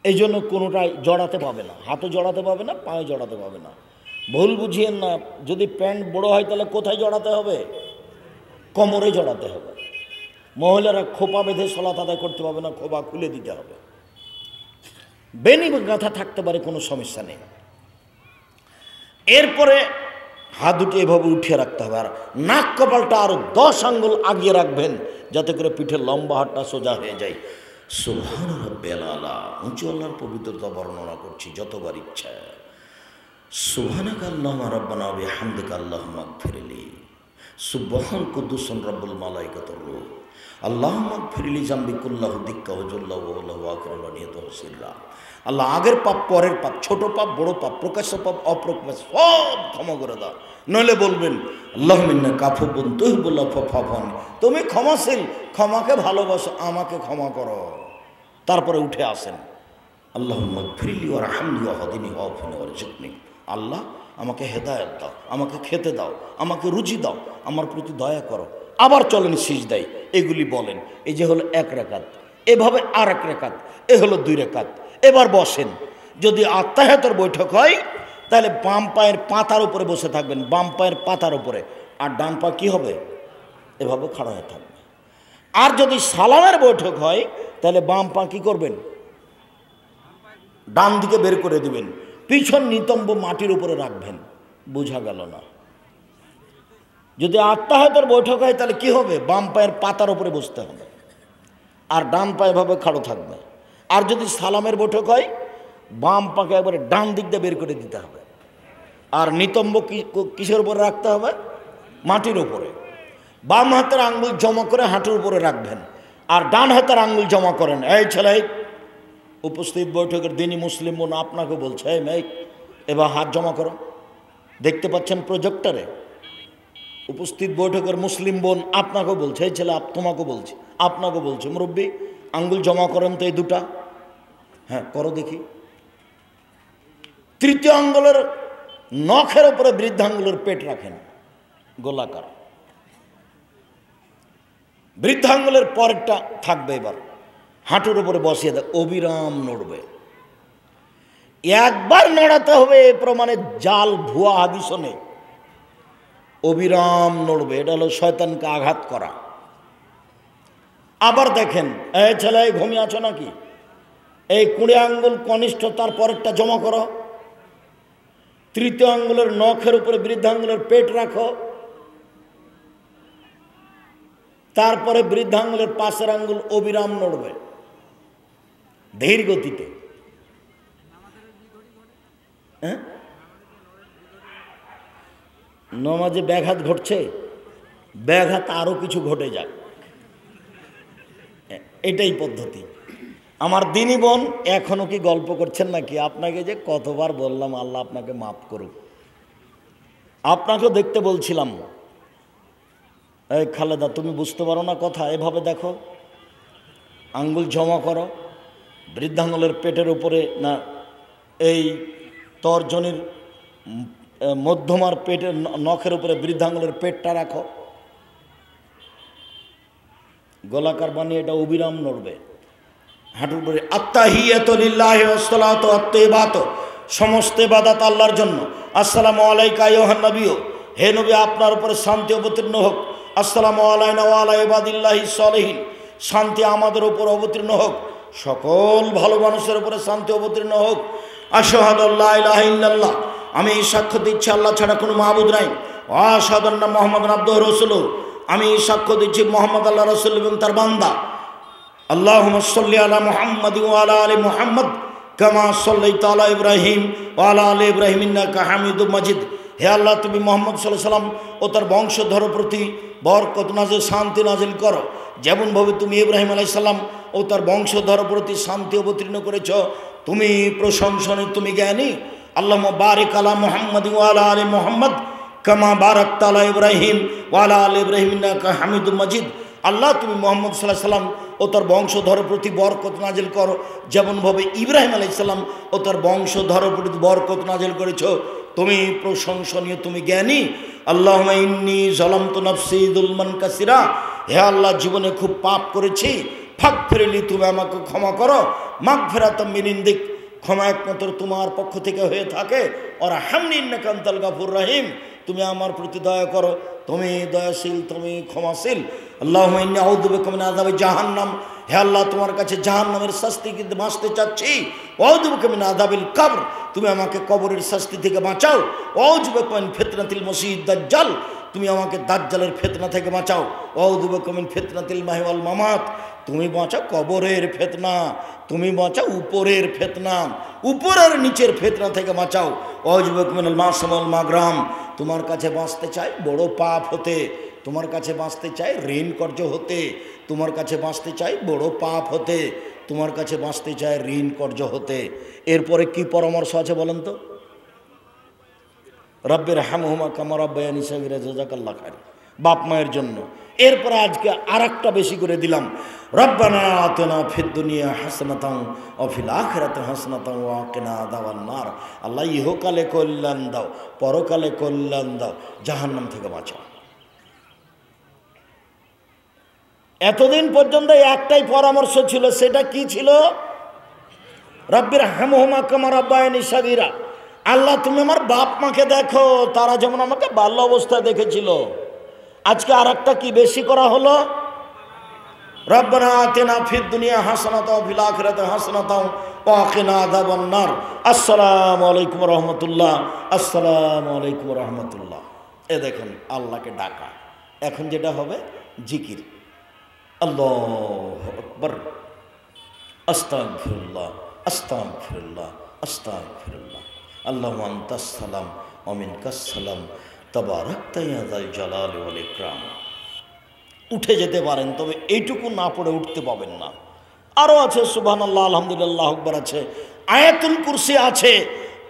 এই জন্য কোনোটাই জড়াতে পাবে না, হাতও জড়াতে পাবে না, পায়ে জড়াতে পাবে না। ভুল বুঝিয়েন না। যদি প্যান্ট বড় হয় তাহলে কোথায় জড়াতে হবে? কোমরে জড়াতে হবে। মহিলারা খোপা বেঁধে সালাত আদায় করতে পারবে না, খোপা খুলে দিতে হবে। বেনি গাঁথা থাকতে পারে, কোনো সমস্যা নেই। এরপরে হাত দুটো এভাবে উঠিয়ে রাখতে হবে। আর নাক কপালটা আরো 10 আঙ্গুল আগিয়ে রাখবেন, যাতে করে পিঠের লম্বা হাতটা সোজা হয়ে যায়। সুবহান রাব্বিয়াল আলা, উঁচু আল্লাহর পবিত্রতা বর্ণনা করছি যতবার ইচ্ছা। সুবহানাকা আল্লাহুম্মা রাব্বানা ওয়া বিহামদিকা আল্লাহুম্মা ইগফিরলি। সুবহান কুদ্দুসুন রাব্বুল মালাইকাতুর রূহ। আল্লাহুম্মা ইগফিরলি জামবি কুল্লাহু দিক্কা ওয়া জাল্লাহু ওয়া লাহু আকরাহু ওয়া নিয়াতুহু সিররা। আল্লাহ আগের পাপ, পরের পাপ, ছোট পাপ, বড় পাপ, প্রকাশ্য পাপ, অপ্রকাশ্য সব ক্ষমা করে দাও। নইলে বলবেন আল্লাহুম্মা ইন্নাকা আফুবুন তুহিব্বুল আফওয়া ফা'ফু আননি। তুমি ক্ষমাশীল, ক্ষমাকে ভালোবাসো, আমাকে ক্ষমা করো। তারপরে উঠে আসেন আল্লাহুম্মা ইগফিরলি ওয়ারহামনি ওয়াহদিনি ওয়াআফিনি ওয়ারযুকনি। আল্লাহ আমাকে হেদায়েত দাও, আমাকে খেতে দাও, আমাকে রুচি দাও, আমার প্রতি দয়া করো। আবার চলেন সিজদায়, এগুলি বলেন। এই যে হলো 1 রাকাত, এভাবে আর 1 রাকাত, এ হলো 2 রাকাত। এবার বসেন। যদি আত্তাহিয়াতের বৈঠক হয় তাহলে বাম পায়ের পাতার উপরে বসে থাকবেন, বাম পায়ের পাতার উপরে। আর ডান পা কি হবে? এভাবে খাড়া হয়ে থাকবে। আর যদি সালামের বৈঠক হয় তাহলে বাম পা কি করবেন? ডান দিকে বের করে দিবেন, পিছন নিতম্ব মাটির উপরে রাখবেন। বোঝা গেল না? যদি আত্তাহিয়াতের বৈঠক হয় তাহলে কি হবে? বাম পায়ের পাতার উপরে বসতে হবে, আর ডান পায়ে এভাবে খাড়ো থাকবে। আর যদি সালামের বৈঠক হয়, বাম পাকে একবারে ডান দিক দিয়ে বের করে দিতে হবে, আর নিতম্ব কিসের উপরে রাখতে হবে? মাটির উপরে। বাম হাতের আঙ্গুল জমা করে হাঁটুর উপরে রাখবেন, আর ডান হাতের আঙ্গুল জমা করেন। এই ছেলে, উপস্থিত বৈঠকের দিনই মুসলিম বোন আপনাকে বলছে, এই মেয়ে এবার হাত জমা করো। দেখতে পাচ্ছেন প্রজেক্টরে? উপস্থিত বৈঠকের মুসলিম বোন আপনাকেও বলছে, এই ছেলে তোমাকেও বলছে, আপনাকেও বলছে, মুরব্বী আঙ্গুল জমা করেন তো এই দুটা। হ্যাঁ করো দেখি। তৃতীয় আঙ্গুলের নখের উপরে বৃদ্ধাঙ্গুলের পেট রাখেন গোলাকার। বৃদ্ধাঙ্গুলের পরেরটা থাকবে এবার হাঁটুর উপরে বসিয়ে দেয়, অবিরাম নড়বে। একবার নড়াতে হবে, এ প্রমাণে জাল ভুয়া হাদিসও নেই। অবিরাম নড়বে, এটা হলো শয়তানকে আঘাত করা। আবার দেখেন, এই ছেলে ঘুমিয়ে আছো নাকি? এই 20 আঙ্গুল কনিষ্ঠ, তার পরেরটা জমা করো। তৃতীয় আঙ্গুলের নখের উপরে বৃদ্ধাঙ্গুলের পেট রাখো, তারপরে বৃদ্ধাঙ্গুলের পাশের আঙ্গুল অবিরাম নড়বে ধীর গতিতে। হ্যাঁ, নমাজে ব্যাঘাত ঘটছে, ব্যাঘাত আরো কিছু ঘটে যায়, এটাই পদ্ধতি। আমার দিনী বোন এখনো কি গল্প করছেন নাকি? আপনাকে যে কতবার বললাম আল্লাহ আপনাকে মাফ করুক। আপনাকেও দেখতে বলছিলাম, এই খালেদা তুমি বুঝতে পারো না কথা, এভাবে দেখো, আঙ্গুল জমা করো, বৃদ্ধাঙ্গুলের পেটের উপরে না, এই তর্জনীর মধ্যমার পেটের নখের উপরে বৃদ্ধাঙ্গুলের পেটটা রাখো, গোলাকার বানিয়ে এটা অবিরাম নড়বে। হাঁটুর উপরে আত্তাহিয়াতু লিল্লাহি ওয়াস সালাতু আত-তাইয়্যিবাত, সমস্ত ইবাদত আল্লাহর জন্য। আসসালামু আলাইকা আইয়ুহান নবিয়্যু, হে নবী আপনার উপরে শান্তি অবতীর্ণ হোক। আসসালামু আলাইনা ওয়া আলা ইবাদিল্লাহিস সালিহিন, শান্তি আমাদের উপর অবতীর্ণ হোক। সকল ভালো মানুষের উপরে শান্তি অবতীর্ণ হোক। আশহাদু আল্লা ইলাহা ইল্লাল্লাহ, আমি সাক্ষ্য দিচ্ছি আল্লাহ ছাড়া কোনো মাবুদ নাই। আশহাদু আন্না মুহাম্মাদান আবদুহু ওয়া রাসূলুহু, আমি সাক্ষ্য দিচ্ছি মুহাম্মদ আল্লাহ রাসূল এবং তার বান্দা। আল্লাহুম্মা সাল্লি আলা মুহাম্মাদ ওয়া আলা আলি মুহাম্মাদ কামা সাল্লাইতা আলা ইব্রাহিম ওয়া আলা আলি ইব্রাহিম ইন্নাকা হামিদুম মাজিদ। হে আল্লাহ, তুমি মুহাম্মদ সাল্লাল্লাহু আলাইহি সাল্লাম ও তার বংশধর প্রতি বরকত নাজিল, শান্তি নাজিল করো, যেমনভাবে তুমি ইব্রাহিম আলাইহিস সালাম ও তার বংশধর প্রতি শান্তি অবতীর্ণ করেছ। তুমি প্রশংসনীয়, তুমি জ্ঞানী। আল্লাহুম্মা বারিক আলা মুহাম্মাদ ওয়া আলা আলি মুহাম্মাদ কামা বারাকতা আলা ইব্রাহিম ওয়া আলা আলি ইব্রাহিম ইন্নাকা হামিদুম মাজিদ। আল্লাহ, তুমি মুহাম্মদ সাল্লাল্লাহু আলাইহি সাল্লাম ও তার বংশধর প্রতি বরকত নাজিল করো, যেমনভাবে ইব্রাহিম আলাইহিস সালাম ও তার বংশধর প্রতি বরকত নাজিল করেছ। তুমি প্রশংসনীয়, তুমি জ্ঞানী। আল্লাহুম্মা ইন্নী যালামতু নাফসি যুলমান কাসীরা, হে আল্লাহ, জীবনে খুব পাপ করেছি, ফাগফিরলি, তুমি আমাকে ক্ষমা করো। মাগফিরাতাম মিন ইনদিক, ক্ষমা একমাত্র তোমার পক্ষ থেকে হয়ে থাকে। ওয়ারহামনি ইন্নাকা আনতাল গাফুর রহিম, তুমি আমার প্রতি দয়া করো, তুমি দয়াশীল, তুমি ক্ষমাশীল। আল্লাহুম্মা ইন্নী আউযু বিকা মিন আযাবি জাহান্নাম, হে আল্লাহ, তোমার কাছে জাহান্নামের শাস্তি কিন্তু বাঁচতে চাচ্ছি। আউযু বিকা মিন আযাবিল কবর, তুমি আমাকে কবরের শাস্তি থেকে বাঁচাও। আউযু বিকা মিন ফিতনাতিল মসিহিদ দাজ্জাল, তুমি আমাকে দাজ্জালের ফিতনা থেকে বাঁচাও। আউযু বিকা মিন ফিতনাতিল মাহি ওয়াল মামাত, তুমি বাঁচাও কবরের ফিতনা, তুমি বাঁচাও উপরের ফিতনা, উপরের নিচের ফিতনা থেকে বাঁচাও। আউযু বিকা মিনাল মাসাম ওয়াল মাগরাম, তোমার কাছে বাঁচতে চাই বড় পাপ হতে, তোমার কাছে বাঁচতে চাই ঋণ কর্য হতে, তোমার কাছে বাঁচতে চাই বড় পাপ হতে, তোমার কাছে বাঁচতে চাই ঋণ কর্য হতে। এরপরে কি পরামর্শ আছে বলেন তো? রব্বির হামহুমা কামা রাব্বায়ানি সগীরা, জাযাকাল্লাহ খাইর, বাপ মায়ের জন্য। এরপরে আজকে আর একটা বেশি করে দিলাম, রব্বানা আতিনা ফিদ দুনিয়া হাসানাতাও ওয়া ফিল আখিরাতি হাসানাতাও ওয়া কিনা আযাবান নার। আল্লাহ, ইহকালে কল্যাণ দাও, পরকালে কল্যাণ দাও, জাহান্নাম থেকে বাঁচাও। এতদিন পর্যন্ত একটাই পরামর্শ ছিল, সেটা কি ছিল? রব্বির হামহুমা কামা রাব্বায়ানি সগীরা, আল্লাহ, তুমি আমার বাপ মাকে দেখো, তারা যেমন আমাকে বাল্য অবস্থায় দেখেছিল। আজকে আর একটা কি বেশি করা হলো, রব্বানা আতিনা ফিদ দুনিয়া হাসানাতাও ওয়া ফিল আখিরাতি হাসানাতাও ওয়া কিনা আযাবান নার। আসসালামু আলাইকুম রাহমাতুল্লাহ, আসসালামু আলাইকুম রাহমাতুল্লাহ। এ দেখেন আল্লাহকে ডাকা। এখন যেটা হবে জিকির, আল্লাহু আকবার, আস্তাগফিরুল্লাহ, আস্তাগফিরুল্লাহ, আস্তাগফিরুল্লাহ, আল্লাহুম্মা আনতাস সালাম ওয়া মিনকাস সালাম, তাবারাকতা ইয়া যাল জালালি ওয়াল ইকরাম। উঠে যেতে পারেন, তবে এইটুকু না পড়ে উঠতে পাবেন না। আরও আছে সুবহানাল্লাহ, আলহামদুলিল্লাহ, আকবার আছে, আয়াতুল কুরসি আছে।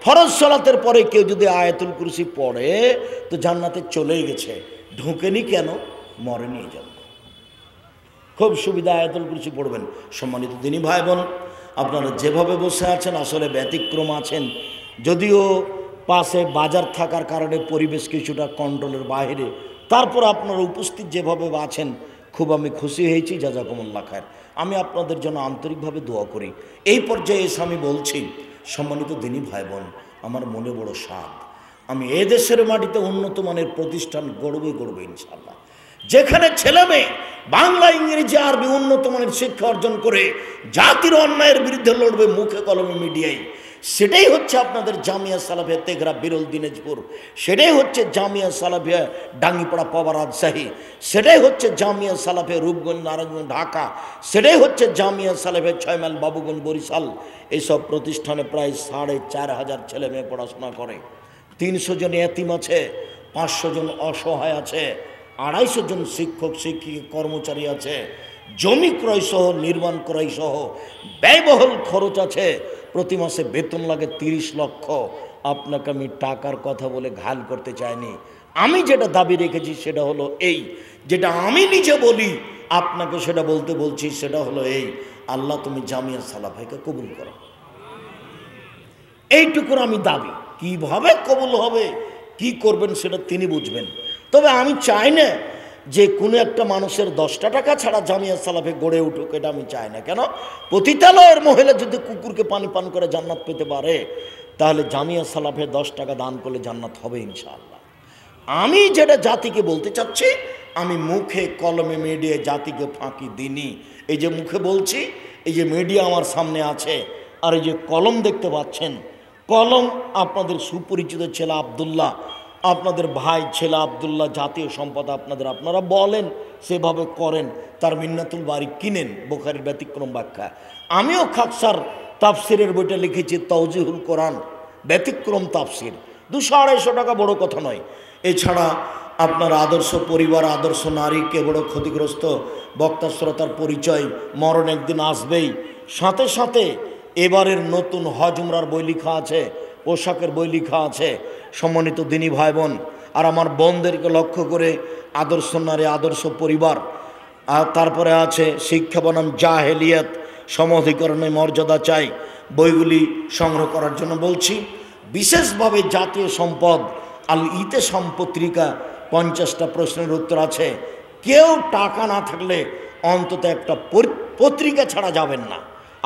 ফরজ সালাতের পরে কেউ যদি আয়াতুল কুরসি পড়ে তো জান্নাতে চলেই গেছে, ঢোকেনি কেন? মরেনি এই জন্য। খুব সুবিধা, আয়াতুল কুরসি পড়বেন। সম্মানিত দিনী ভাই বোন, আপনারা যেভাবে বসে আছেন আসলে ব্যতিক্রম আছেন, যদিও পাশে বাজার থাকার কারণে পরিবেশ কিছুটা কন্ট্রোলের বাইরে, তারপর আপনারা উপস্থিত যেভাবে আছেন খুব আমি খুশি হয়েছি, জাযাকুমুল্লাহ খায়র। আমি আপনাদের জন্য আন্তরিকভাবে দোয়া করি। এই পর্যায়ে এসে আমি বলছি, সম্মানিত দিনী ভাই বোন, আমার মনে বড় সাধ, আমি এদেশের মাটিতে উন্নত মানের প্রতিষ্ঠান গড়বে ইনশাআল্লাহ, যেখানে ছেলে মেয়ে বাংলা, ইংরেজি, আরবি উন্নত মানের শিক্ষা অর্জন করে জাতির অন্যায়ের বিরুদ্ধে লড়বে মুখে কলমে মিডিয়ায়। সেটাই হচ্ছে আপনাদের জামিয়া সালাফিয়া তেঘরা বিরল দিনাজপুর, সেটাই হচ্ছে জামিয়া সালাফিয়া ডাঙ্গিপাড়া পাওয়া রাজশাহী, সেটাই হচ্ছে জামিয়া সালাফিয়া রূপগঞ্জ নারায়ণগঞ্জ ঢাকা, সেটাই হচ্ছে জামিয়া সালাফিয়া 6 মাইল বাবুগঞ্জ বরিশাল। এইসব প্রতিষ্ঠানে প্রায় 4,500 ছেলে মেয়ে পড়াশোনা করে। 300 জন এতিম আছে, 500 জন অসহায় আছে, 250 জন শিক্ষক শিক্ষিকা কর্মচারী আছে, জমি ক্রয় সহ নির্মাণ ক্রয় সহ ব্যয়বহুল খরচ আছে। প্রতি মাসে বেতন লাগে 30 লক্ষ। আপনাকে আমি টাকার কথা বলে ঘাল করতে চাইনি। আমি যেটা দাবি রেখেছি সেটা হলো এই, যেটা আমি নিজে বলি আপনাকে সেটা বলতে বলছি, সেটা হলো এই, আল্লাহ তুমি জামিয়া সালাফিয়াকে কবুল করো। এইটুকুর আমি দাবি। কিভাবে কবুল হবে, কি করবেন সেটা তিনি বুঝবেন। তবে আমি চাই না যে কোনো একটা মানুষের 10টা টাকা ছাড়া জামিয়া সালাফে গড়ে উঠুক, এটা আমি চাই না। কেন? পতিতালয়ের মহিলা যদি কুকুরকে পানি পান করে জান্নাত পেতে পারে, তাহলে জামিয়া সালাফে 10 টাকা দান করলে জান্নাত হবে ইনশাআল্লাহ। আমি যেটা জাতিকে বলতে চাচ্ছি, আমি মুখে কলমে মিডিয়ায় জাতিকে ফাঁকি দিইনি। এই যে মুখে বলছি, এই যে মিডিয়া আমার সামনে আছে, আর এই যে কলম দেখতে পাচ্ছেন, কলম আপনাদের সুপরিচিত ছেলে আবদুল্লাহ, আপনাদের ভাই ছেলে আবদুল্লাহ, জাতীয় সম্পদ আপনারা বলেন, সেভাবে করেন, তার মিন্নাতুল বাড়ি কিনেন বুখারীর ব্যতিক্রম ব্যাখ্যা। আমিও খাকসার তাফসিরের বইটা লিখেছি তাওজিহুল কোরআন ব্যতিক্রম তাফসির, 200-250 টাকা, বড় কথা নয়। এছাড়া আপনার আদর্শ পরিবার, আদর্শ নারীকে বড় ক্ষতিগ্রস্ত বক্তা শ্রোতার পরিচয়, মরণ একদিন আসবেই। সাথে সাথে এবারের নতুন হজ উমরার বই লেখা আছে, পোশাকের বই লেখা আছে। সম্মানিত দিনী ভাই বোন, আর আমার বোনদেরকে লক্ষ্য করে আদর্শ নারী, আদর্শ পরিবার, আর তারপরে আছে শিক্ষা বনাম জাহেলিয়াত, সমঅধিকরণের মর্যাদা চাই, বইগুলি সংগ্রহ করার জন্য বলছি। বিশেষভাবে জাতীয় সম্পদ আল ইতেসাম পত্রিকা, 50টা প্রশ্নের উত্তর আছে। কেউ টাকা না থাকলে অন্তত একটা পত্রিকা ছাড়া যাবেন না।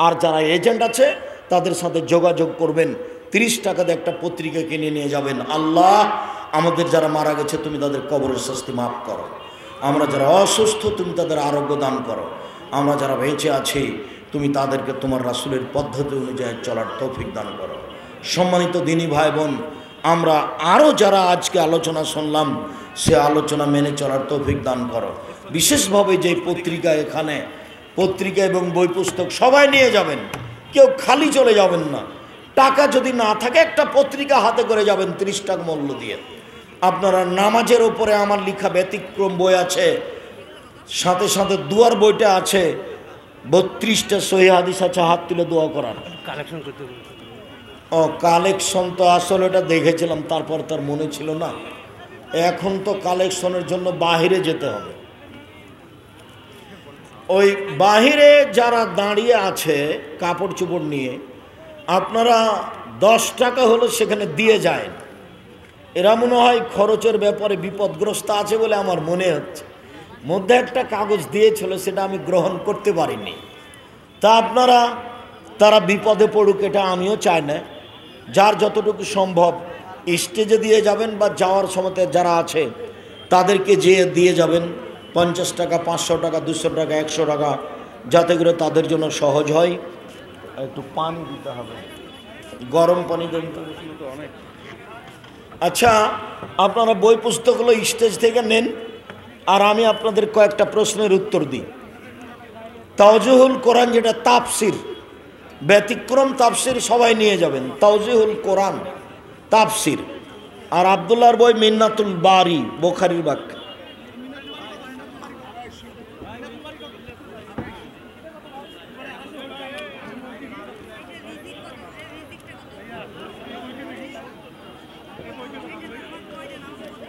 আর যারা এজেন্ট আছে তাদের সাথে যোগাযোগ করবেন, 30 টাকা দিয়ে একটা পত্রিকা কিনে নিয়ে যাবেন। আল্লাহ আমাদের যারা মারা গেছে তুমি তাদের কবরের শাস্তি মাফ করো, আমরা যারা অসুস্থ তুমি তাদের আরোগ্য দান করো, আমরা যারা বেঁচে আছি তুমি তাদেরকে তোমার রাসূলের পদ্ধতি অনুযায়ী চলার তৌফিক দান করো। সম্মানিত দিনী ভাই বোন, আমরা আরও যারা আজকে আলোচনা শুনলাম সে আলোচনা মেনে চলার তৌফিক দান করো। বিশেষভাবে যে পত্রিকা, এখানে পত্রিকা এবং বই পুস্তক সবাই নিয়ে যাবেন, কেউ খালি চলে যাবেন না। টাকা যদি না থাকে একটা পত্রিকা হাতে করে যাবেন 30 টাকা মূল্য দিয়ে। আপনারা নামাজের ওপরে আমার লেখা ব্যতিক্রম বই আছে, সাথে সাথে দুয়ার বইটা আছে, 32টা সহিহ হাদিস আছে হাত তুলে দোয়া করার। কালেকশন তো আসলে এটা দেখেছিলাম, তারপর তার মনে ছিল না। এখন তো কালেকশনের জন্য বাহিরে যেতে হবে। ওই বাহিরে যারা দাঁড়িয়ে আছে কাপড় চোপড় নিয়ে, আপনারা 10 টাকা হলো সেখানে দিয়ে যায়। এরা মনে হয় খরচের ব্যাপারে বিপদগ্রস্ত আছে বলে আমার মনে হচ্ছে। মধ্যে একটা কাগজ দিয়েছিল, সেটা আমি গ্রহণ করতে পারিনি। তা আপনারা, তারা বিপদে পড়ুক এটা আমিও চাই না। যার যতটুকু সম্ভব স্টেজে দিয়ে যাবেন, বা যাওয়ার সময় যারা আছে তাদেরকে যেয়ে দিয়ে যাবেন। 50 টাকা, 500 টাকা, 200 টাকা, 100 টাকা, যাতে করে তাদের জন্য সহজ হয়। একটু পানি দিতে হবে, গরম পানি দেন তো। আচ্ছা, আপনারা বই পুস্তকগুলো স্টেজ থেকে নেন, আর আমি আপনাদের কয়েকটা প্রশ্নের উত্তর দিই। তাওজিহুল কোরআন যেটা তাফসির, ব্যতিক্রম তাফসির সবাই নিয়ে যাবেন, তাওজিহুল কোরআন তাফসির। আর আবদুল্লাহর বই মিন্নাতুল বারি, বুখারীর ব্যাখ্যা।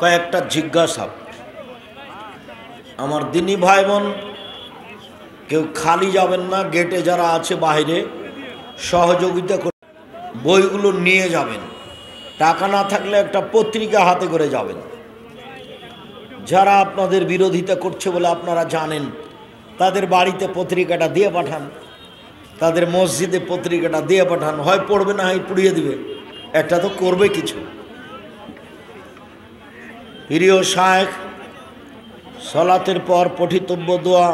কয়েকটা জিজ্ঞাসা আমার দিনী ভাই বোন, কেউ খালি যাবেন না। গেটে যারা আছে বাইরে সহযোগিতা করে বইগুলো নিয়ে যাবেন। টাকা না থাকলে একটা পত্রিকা হাতে করে যাবেন। যারা আপনাদের বিরোধিতা করছে বলে আপনারা জানেন, তাদের বাড়িতে পত্রিকাটা দিয়ে পাঠান, তাদের মসজিদে পত্রিকাটা দিয়ে পাঠান। হয় পড়বে, না হয় পুড়িয়ে দিবে, একটা তো করবে কিছু। প্রিয় শায়েখ, সালাতের পর পঠিতব্য দোয়া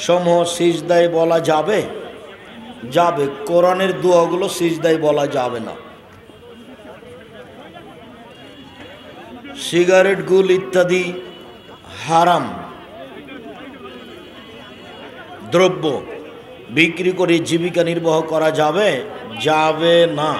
সমূহ সিজদায় বলা যাবে? যাবে। কোরআনের দোয়াগুলো সিজদায় বলা যাবে না। সিগারেট, গুল ইত্যাদি হারাম দ্রব্য বিক্রি করে জীবিকা নির্বাহ করা যাবে? যাবে না।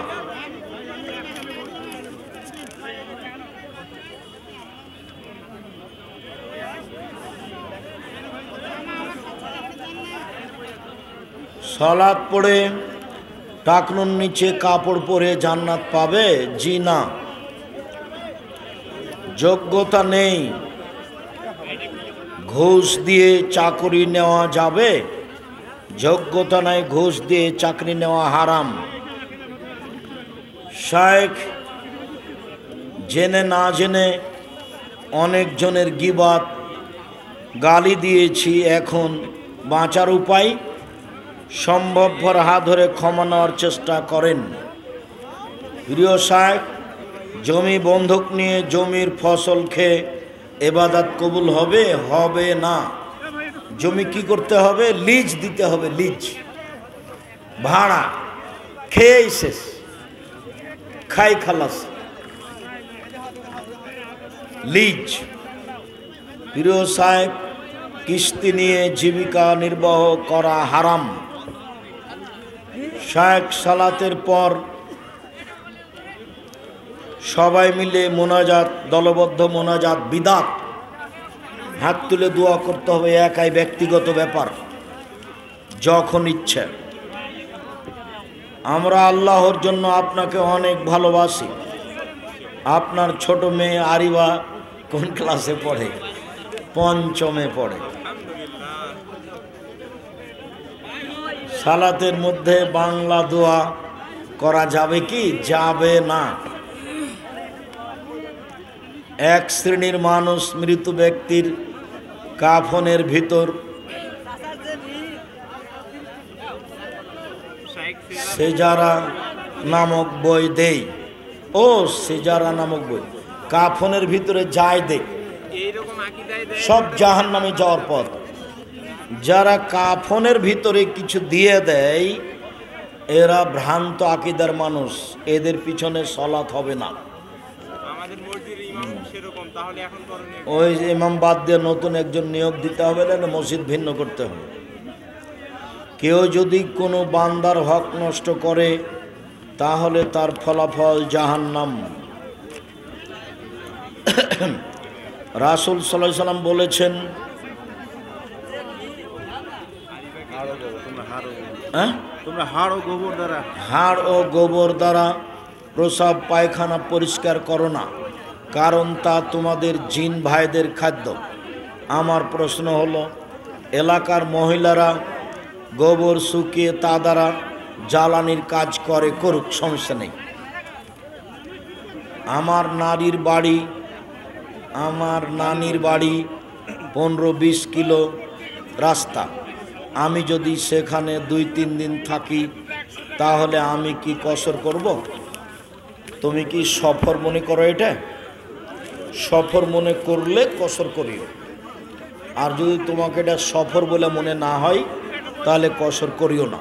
সালাত পড়ে টাকনুর নিচে কাপড় পরে জান্নাত পাবে? জি না। যোগ্যতা নেই, ঘুষ দিয়ে চাকরি নেওয়া যাবে? যোগ্যতা নাই, ঘুষ দিয়ে চাকরি নেওয়া হারাম। শায়েখ, জেনে না জেনে অনেকজনের গীবাত গালি দিয়েছি, এখন বাঁচার উপায়? সম্ভবপর হাত ধরে ক্ষমা নেওয়ার চেষ্টা করেন। প্রিয় শায়েখ, জমি বন্ধক নিয়ে জমির ফসল খেয়ে ইবাদত কবুল হবে? হবে না। জমি কি করতে হবে? লিজ দিতে হবে, লিজ। ভাড়া খেয়েই শেষ, খাই খালাস। লিজ, প্রিয় সাহেব, কিস্তি নিয়ে জীবিকা নির্বাহ করা হারাম। শায়েখ সালাতের পর সবাই মিলে মোনাজাত, দলবদ্ধ মোনাজাত বিদাত। হাত তুলে দোয়া করতে হবে, একাই ব্যক্তিগত ব্যাপার, যখন ইচ্ছে। আমরা আল্লাহর জন্য আপনাকে অনেক ভালোবাসি। আপনার ছোট মেয়ে আরিবা কোন ক্লাসে পড়ে? পঞ্চমে পড়ে। সালাতের মধ্যে বাংলা দোয়া করা যাবে কি? যাবে না। এক শ্রেণীর মানুষ মৃত ব্যক্তির কাফনের ভিতর সেজারা নামক বই দেয়। ও সেজারা নামক বই কাফনের ভিতরে যায় দেয়, সব জাহান্নামে যাওয়ার পথ। যারা কাফনের ভিতরে কিছু দিয়ে দেয় এরা ভ্রান্ত আকীদার মানুষ, এদের পিছনে সলাত হবে না। ওই ইমাম বাদ দিয়ে নতুন একজন নিয়োগ দিতে হবে, না মসজিদ ভিন্ন করতে হবে। কেউ যদি কোনো বান্দার হক নষ্ট করে তাহলে তার ফলাফল জাহান্নাম। রাসূল সাল্লাল্লাহু আলাইহি সাল্লাম বলেছেন, তোমরা হাড় ও গোবর দ্বারা প্রসাব পায়খানা পরিষ্কার করো না, কারণ তা তোমাদের জিন ভাইদের খাদ্য। আমার প্রশ্ন হলো, এলাকার মহিলারা গোবর শুকিয়ে তা দ্বারা জ্বালানির কাজ করে, করুক, সমস্যা নেই। আমার নানির বাড়ি 15-20 কিলো রাস্তা। আমি যদি সেখানে 2-3 দিন থাকি তাহলে আমি কি কসর করব? তুমি কি সফর মনে করো? এটা সফর মনে করলে কসর করিও, আর যদি তোমাকে এটা সফর বলে মনে না হয় তাহলে কসর করিও না।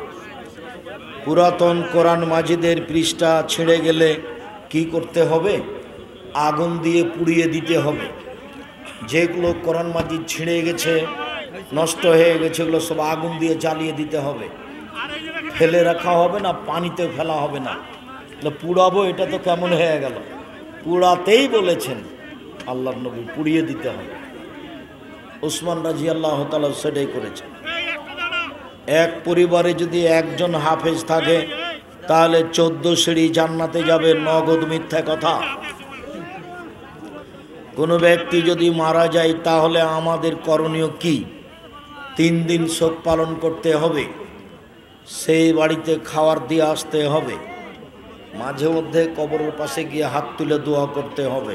পুরাতন কোরআন মাজিদের পৃষ্ঠা ছিঁড়ে গেলে কি করতে হবে? আগুন দিয়ে পুড়িয়ে দিতে হবে। যেগুলো কোরআন মাজিদ ছিঁড়ে গেছে, নষ্ট হয়ে গেছে, এগুলো সব আগুন দিয়ে জ্বালিয়ে দিতে হবে। ফেলে রাখা হবে না, পানিতে ফেলা হবে না। পুড়াবো, এটা তো কেমন হয়ে গেল? পুড়াতেই বলেছেন আল্লাহর নবী, পুড়িয়ে দিতে হবে। উসমান রাদিয়াল্লাহু তাআলা সেটাই করেছেন। এক পরিবারে যদি একজন হাফেজ থাকে তাহলে 14 সিঁড়ি জান্নাতে যাবে, নগদ মিথ্যা কথা। কোনো ব্যক্তি যদি মারা যায় তাহলে আমাদের করণীয় কি? 3 দিন শোক পালন করতে হবে, সেই বাড়িতে খাবার দিয়ে আসতে হবে, মাঝে মধ্যে কবরের পাশে গিয়ে হাত তুলে দোয়া করতে হবে।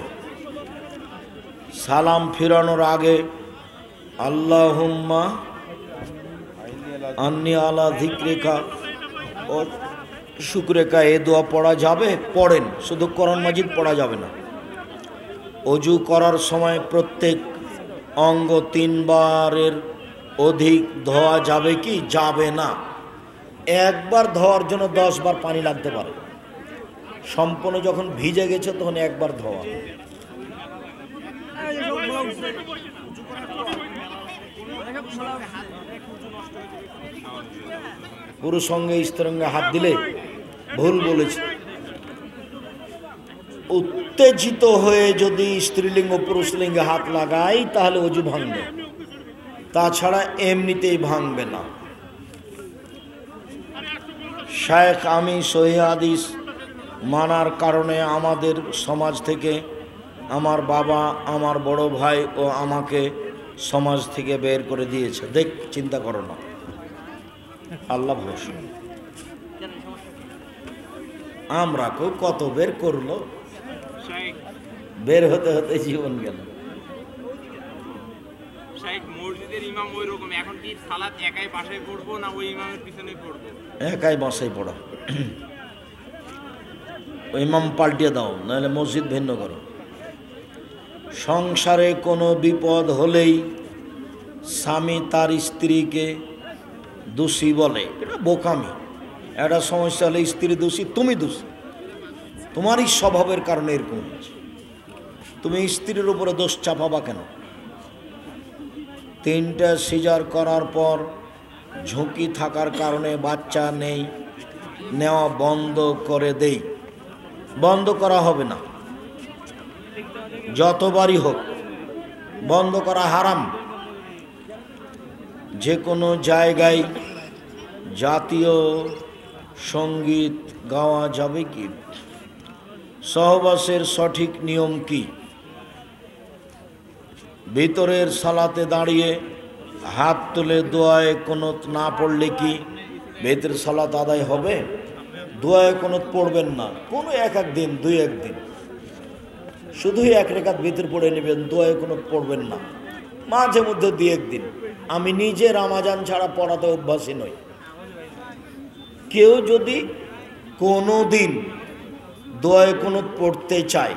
সালাম ফিরানোর আগে আল্লাহুম্মা আন্নি আলা যিকরিকা ও শুকরিকা এ দোয়া পড়া যাবে? পড়েন, শুধু কোরআন মাজিদ পড়া যাবে না। অজু করার সময় প্রত্যেক অঙ্গ 3 বারের অধিক ধোয়া যাবে কি? যাবে না। একবার ধোয়ার জন্য 10 বার পানি লাগতে পারে। সম্পূর্ণ যখন ভিজে গেছে তখন একবার ধোয়া। পুরুষ সঙ্গে স্ত্রীঙ্গে হাত দিলে ভুল বলেছে। উত্তেজিত হয়ে যদি স্ত্রীলিঙ্গ পুরুষলিঙ্গে হাত লাগাই তাহলে অজু ভাঙবে, তাছাড়া এমনিতেই ভাঙবে না। শায়েখ, আমি সহিহ হাদিস মানার কারণে আমাদের সমাজ থেকে আমার বাবা, আমার বড় ভাই ও আমাকে সমাজ থেকে বের করে দিয়েছে। দেখ, চিন্তা করো না, আল্লাহ ভরসা। আমরা কত বের করলো, বের হতে হতে জীবন গেল। মসজিদের ইমাম ওই রকম, এখন কি সালাত একাই বাসায় পড়বো না ওই ইমামের পিছনেই পড়বো? একাই বাসায় পড়ো, ওই ইমাম পাল্টিয়ে দাও, নাহলে মসজিদ ভিন্ন করো। সংসারে কোনো বিপদ হলেই স্বামী তার স্ত্রীকে দোষী বলে, এটা বোকামি। একটা সমস্যা হলে স্ত্রী দোষী, তুমি দোষী, তোমারই স্বভাবের কারণে এরকম হচ্ছে। তুমি স্ত্রীর উপরে দোষ চাপাবা কেন? 3টা সিজার করার পর ঝুঁকি থাকার কারণে বাচ্চা নেওয়া বন্ধ করে দেই। বন্ধ করা হবে না, যতবারই হোক বন্ধ করা হারাম। যে কোনো জায়গায় জাতীয় সঙ্গীত গাওয়া যাবে কি? সহবাসের সঠিক নিয়ম কি? ভিতরের সালাতে দাঁড়িয়ে হাত তুলে দোয়ায়ে কুনুত না পড়লে কি ভিতরের সালাত আদায় হবে? দোয়ায়ে কুনুত পড়বেন না, কোনো এক দিন 2-1 দিন শুধুই 1 রাকাত ভিতর পড়ে নেবেন, দোয়ায়ে কুনুত পড়বেন না। মাঝে মধ্যে 2-1 দিন। আমি নিজে রামাজান ছাড়া পড়াতে অভ্যাসী নই। কেউ যদি কোনো দিন দোয়ায়ে কুনুত পড়তে চায়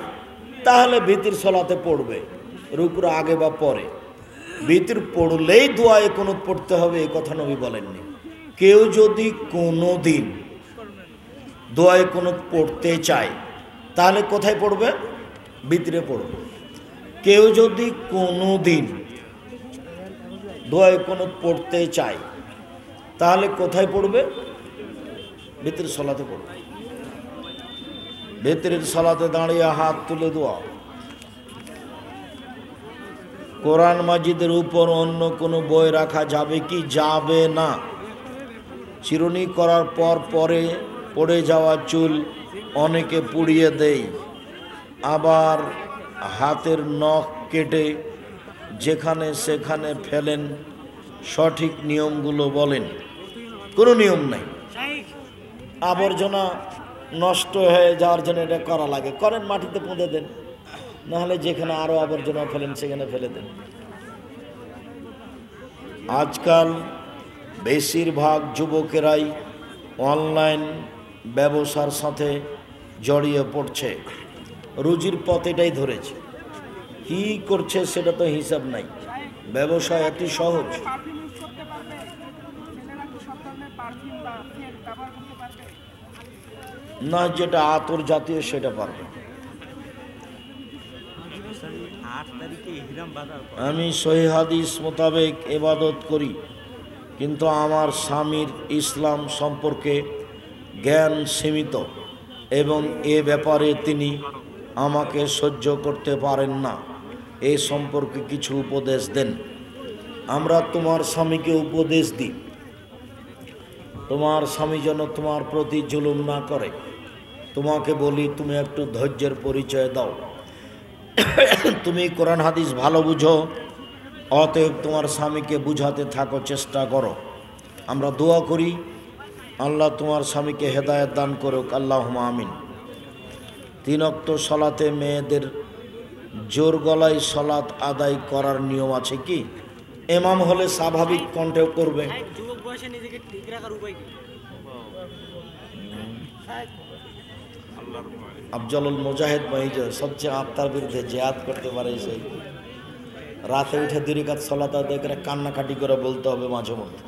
তাহলে ভিতর সালাতে পড়বে, রুকুর আগে বা পরে। ভিতর পড়লেই দোয়ায়ে কুনুত পড়তে হবে এই কথা নবী বলেননি। কেউ যদি কোনো দিন দোয়ায়ে কুনুত পড়তে চায় তাহলে কোথায় পড়বে? ভিতরে পড়বে। কেউ যদি কোনো দিন দোয়ায়ে কুনুত পড়তে চায় তাহলে কোথায় পড়বে? ভিতরের সালাতে পড়বে। ভিতরের সালাতে দাঁড়িয়ে হাত তুলে দোয়া। কোরআন মাজিদের উপর অন্য কোনো বই রাখা যাবে কি? যাবে না। চিরুনি করার পর পরে পড়ে যাওয়া চুল অনেকে পুড়িয়ে দেয়, আবার হাতের নখ কেটে যেখানে সেখানে ফেলেন। সঠিক নিয়মগুলো বলেন। কোনো নিয়ম নাই। আবর্জনা নষ্ট হয়ে যাওয়ার জন্য এটা করা লাগে, করেন, মাটিতে পুঁতে দেন, নাহলে যেখানে আরও আবর্জনা ফেলেন সেখানে ফেলে দেন। আজকাল বেশিরভাগ যুবকেরাই অনলাইন ব্যবসার সাথে জড়িয়ে পড়ছে। রুজির পথ এটাই ধরেছে, কি করছে সেটা তো হিসাব নাই। ব্যবসা এত সহজ না, যেটা আতর জাতীয় সেটা পারবে। আমি সহিহ হাদিস মোতাবেক ইবাদত করি, কিন্তু আমার স্বামীর ইসলাম সম্পর্কে জ্ঞান সীমিত এবং এ ব্যাপারে তিনি আমাকে সহ্য করতে পারেন না। এ সম্পর্কে কিছু উপদেশ দেন। আমরা তোমার স্বামীকে উপদেশ দিই, তোমার স্বামী যেন তোমার প্রতি জুলুম না করে। তোমাকে বলি, তুমি একটু ধৈর্যের পরিচয় দাও। তুমি কোরআন হাদিস ভালো বুঝো, অতএব তোমার স্বামীকে বুঝাতে থাকো, চেষ্টা করো। আমরা দোয়া করি, আল্লাহ তোমার স্বামীকে হেদায়েত দান করুক, আল্লাহুম্মা আমিন। 3 ওয়াক্ত সালাতে মেয়েদের জোর গলায় সালাত আদায় করার নিয়ম আছে কি? ইমাম হলে স্বাভাবিক কণ্ঠে করবে। আফজলুল মুজাহিদ ভাই যে সবচেয়ে আত্মার বিরুদ্ধে জিহাদ করতে পারে, সেই রাতে উঠে 2 রাকাত সালাত আদায় করে কান্নাকাটি করে বলতে হবে মাঝে মধ্যে।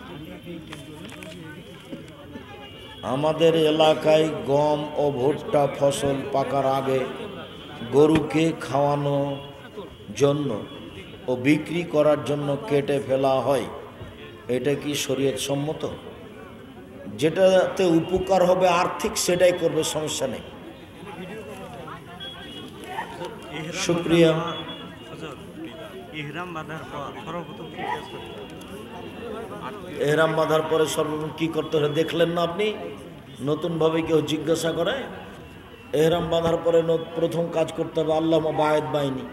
আমাদের এলাকায় গম ও ভুট্টা ফসল পাকার আগে গরুকে খাওয়ানো জন্য ও বিক্রি করার জন্য কেটে ফেলা হয়। এটা কি শরীয়ত সম্মত? যেটাতে উপকার হবে আর্থিক সেটাই করবে, সমস্যা নেই। শুকরিয়া। এহরাম বাঁধার পরে সর্বপ্রথম কি করতে হবে দেখলেন না আপনি? নতুনভাবে কেউ জিজ্ঞাসা করে, এহরাম বাঁধার পরে প্রথম কাজ করতে হবে আল্লাহুম্মা বা'আদ বাইনি,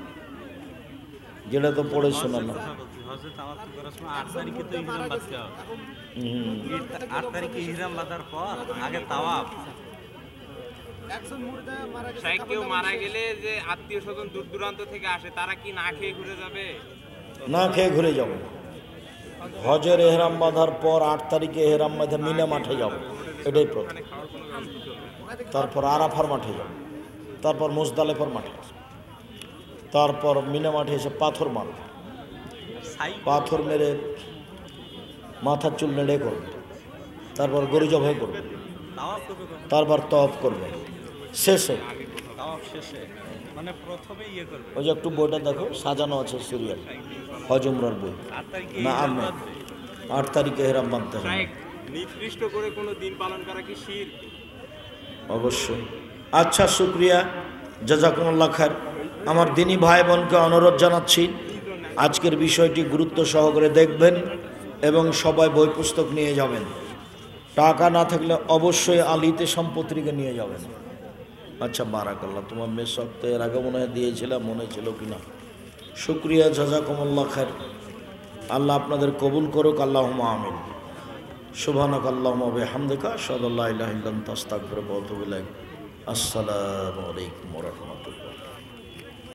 যেটা তো পড়ে শোনানো। 8 তারিখে ইহরাম বাঁধার পর আগে তাওয়াফ। কেউ মারা গেলে যে আত্মীয় স্বজন দূর দূরান্ত থেকে আসে, তারা কি না খেয়ে ঘুরে যাবে? না খেয়ে ঘুরে যাব। হজের এহরাম বাঁধার পর 8 তারিখে এহরাম বাঁধে মিনা মাঠে যাব, এটাই প্রথম। তারপর আরাফার মাঠে যাব, তারপর মুজদালিফার মাঠে, তারপর মিনা মাঠে এসে পাথর মারবে, পাথর মেরে মাথার চুল নেড়ে করবে, তারপর গরু জবাই করবে, তাওয়াফ করবে কখন? তারপর তওয়াফ করবে শেষে। তাওয়াফ শেষে মানে প্রথমে ইয়ে করবে। ওই যে একটু বইটা দেখো, সাজানো আছে সিরিয়াল, হজ উমরার বই। 8 তারিখে না ইহরাম আমি বাঁধবে। 8 তারিখে এহরাম বাঁধতে হবে শায়েখ, নির্দিষ্ট করে কোনো দিন পালন করা কি শিরক? অবশ্যই। আচ্ছা, শুক্রিয়া, জাযাকুমুল্লাহ খায়ের। আমার দিনী ভাই বোনকে অনুরোধ জানাচ্ছি, আজকের বিষয়টি গুরুত্ব সহকারে দেখবেন এবং সবাই বই পুস্তক নিয়ে যাবেন। টাকা না থাকলে অবশ্যই আলিতে সম্পত্তিকে নিয়ে যাবেন। আচ্ছা, বারাকাল্লাহ। তোমার মেয়ে সপ্ত এর আগে মনে হয় দিয়েছিলাম, মনে ছিল কিনা। শুক্রিয়া, জাযাকুমুল্লাহ খায়ের। আল্লাহ আপনাদের কবুল করুক, আল্লাহুম্মা আমিন। সুবহানাকাল্লাহুম্মা ওয়া বিহামদিকা আশহাদু আল্লা ইলাহা ইল্লা আনতা আস্তাগফিরুকা ওয়া আতুবু ইলাইক। আসসালামু আলাইকুম ওয়া রাহমাতুল্লাহ।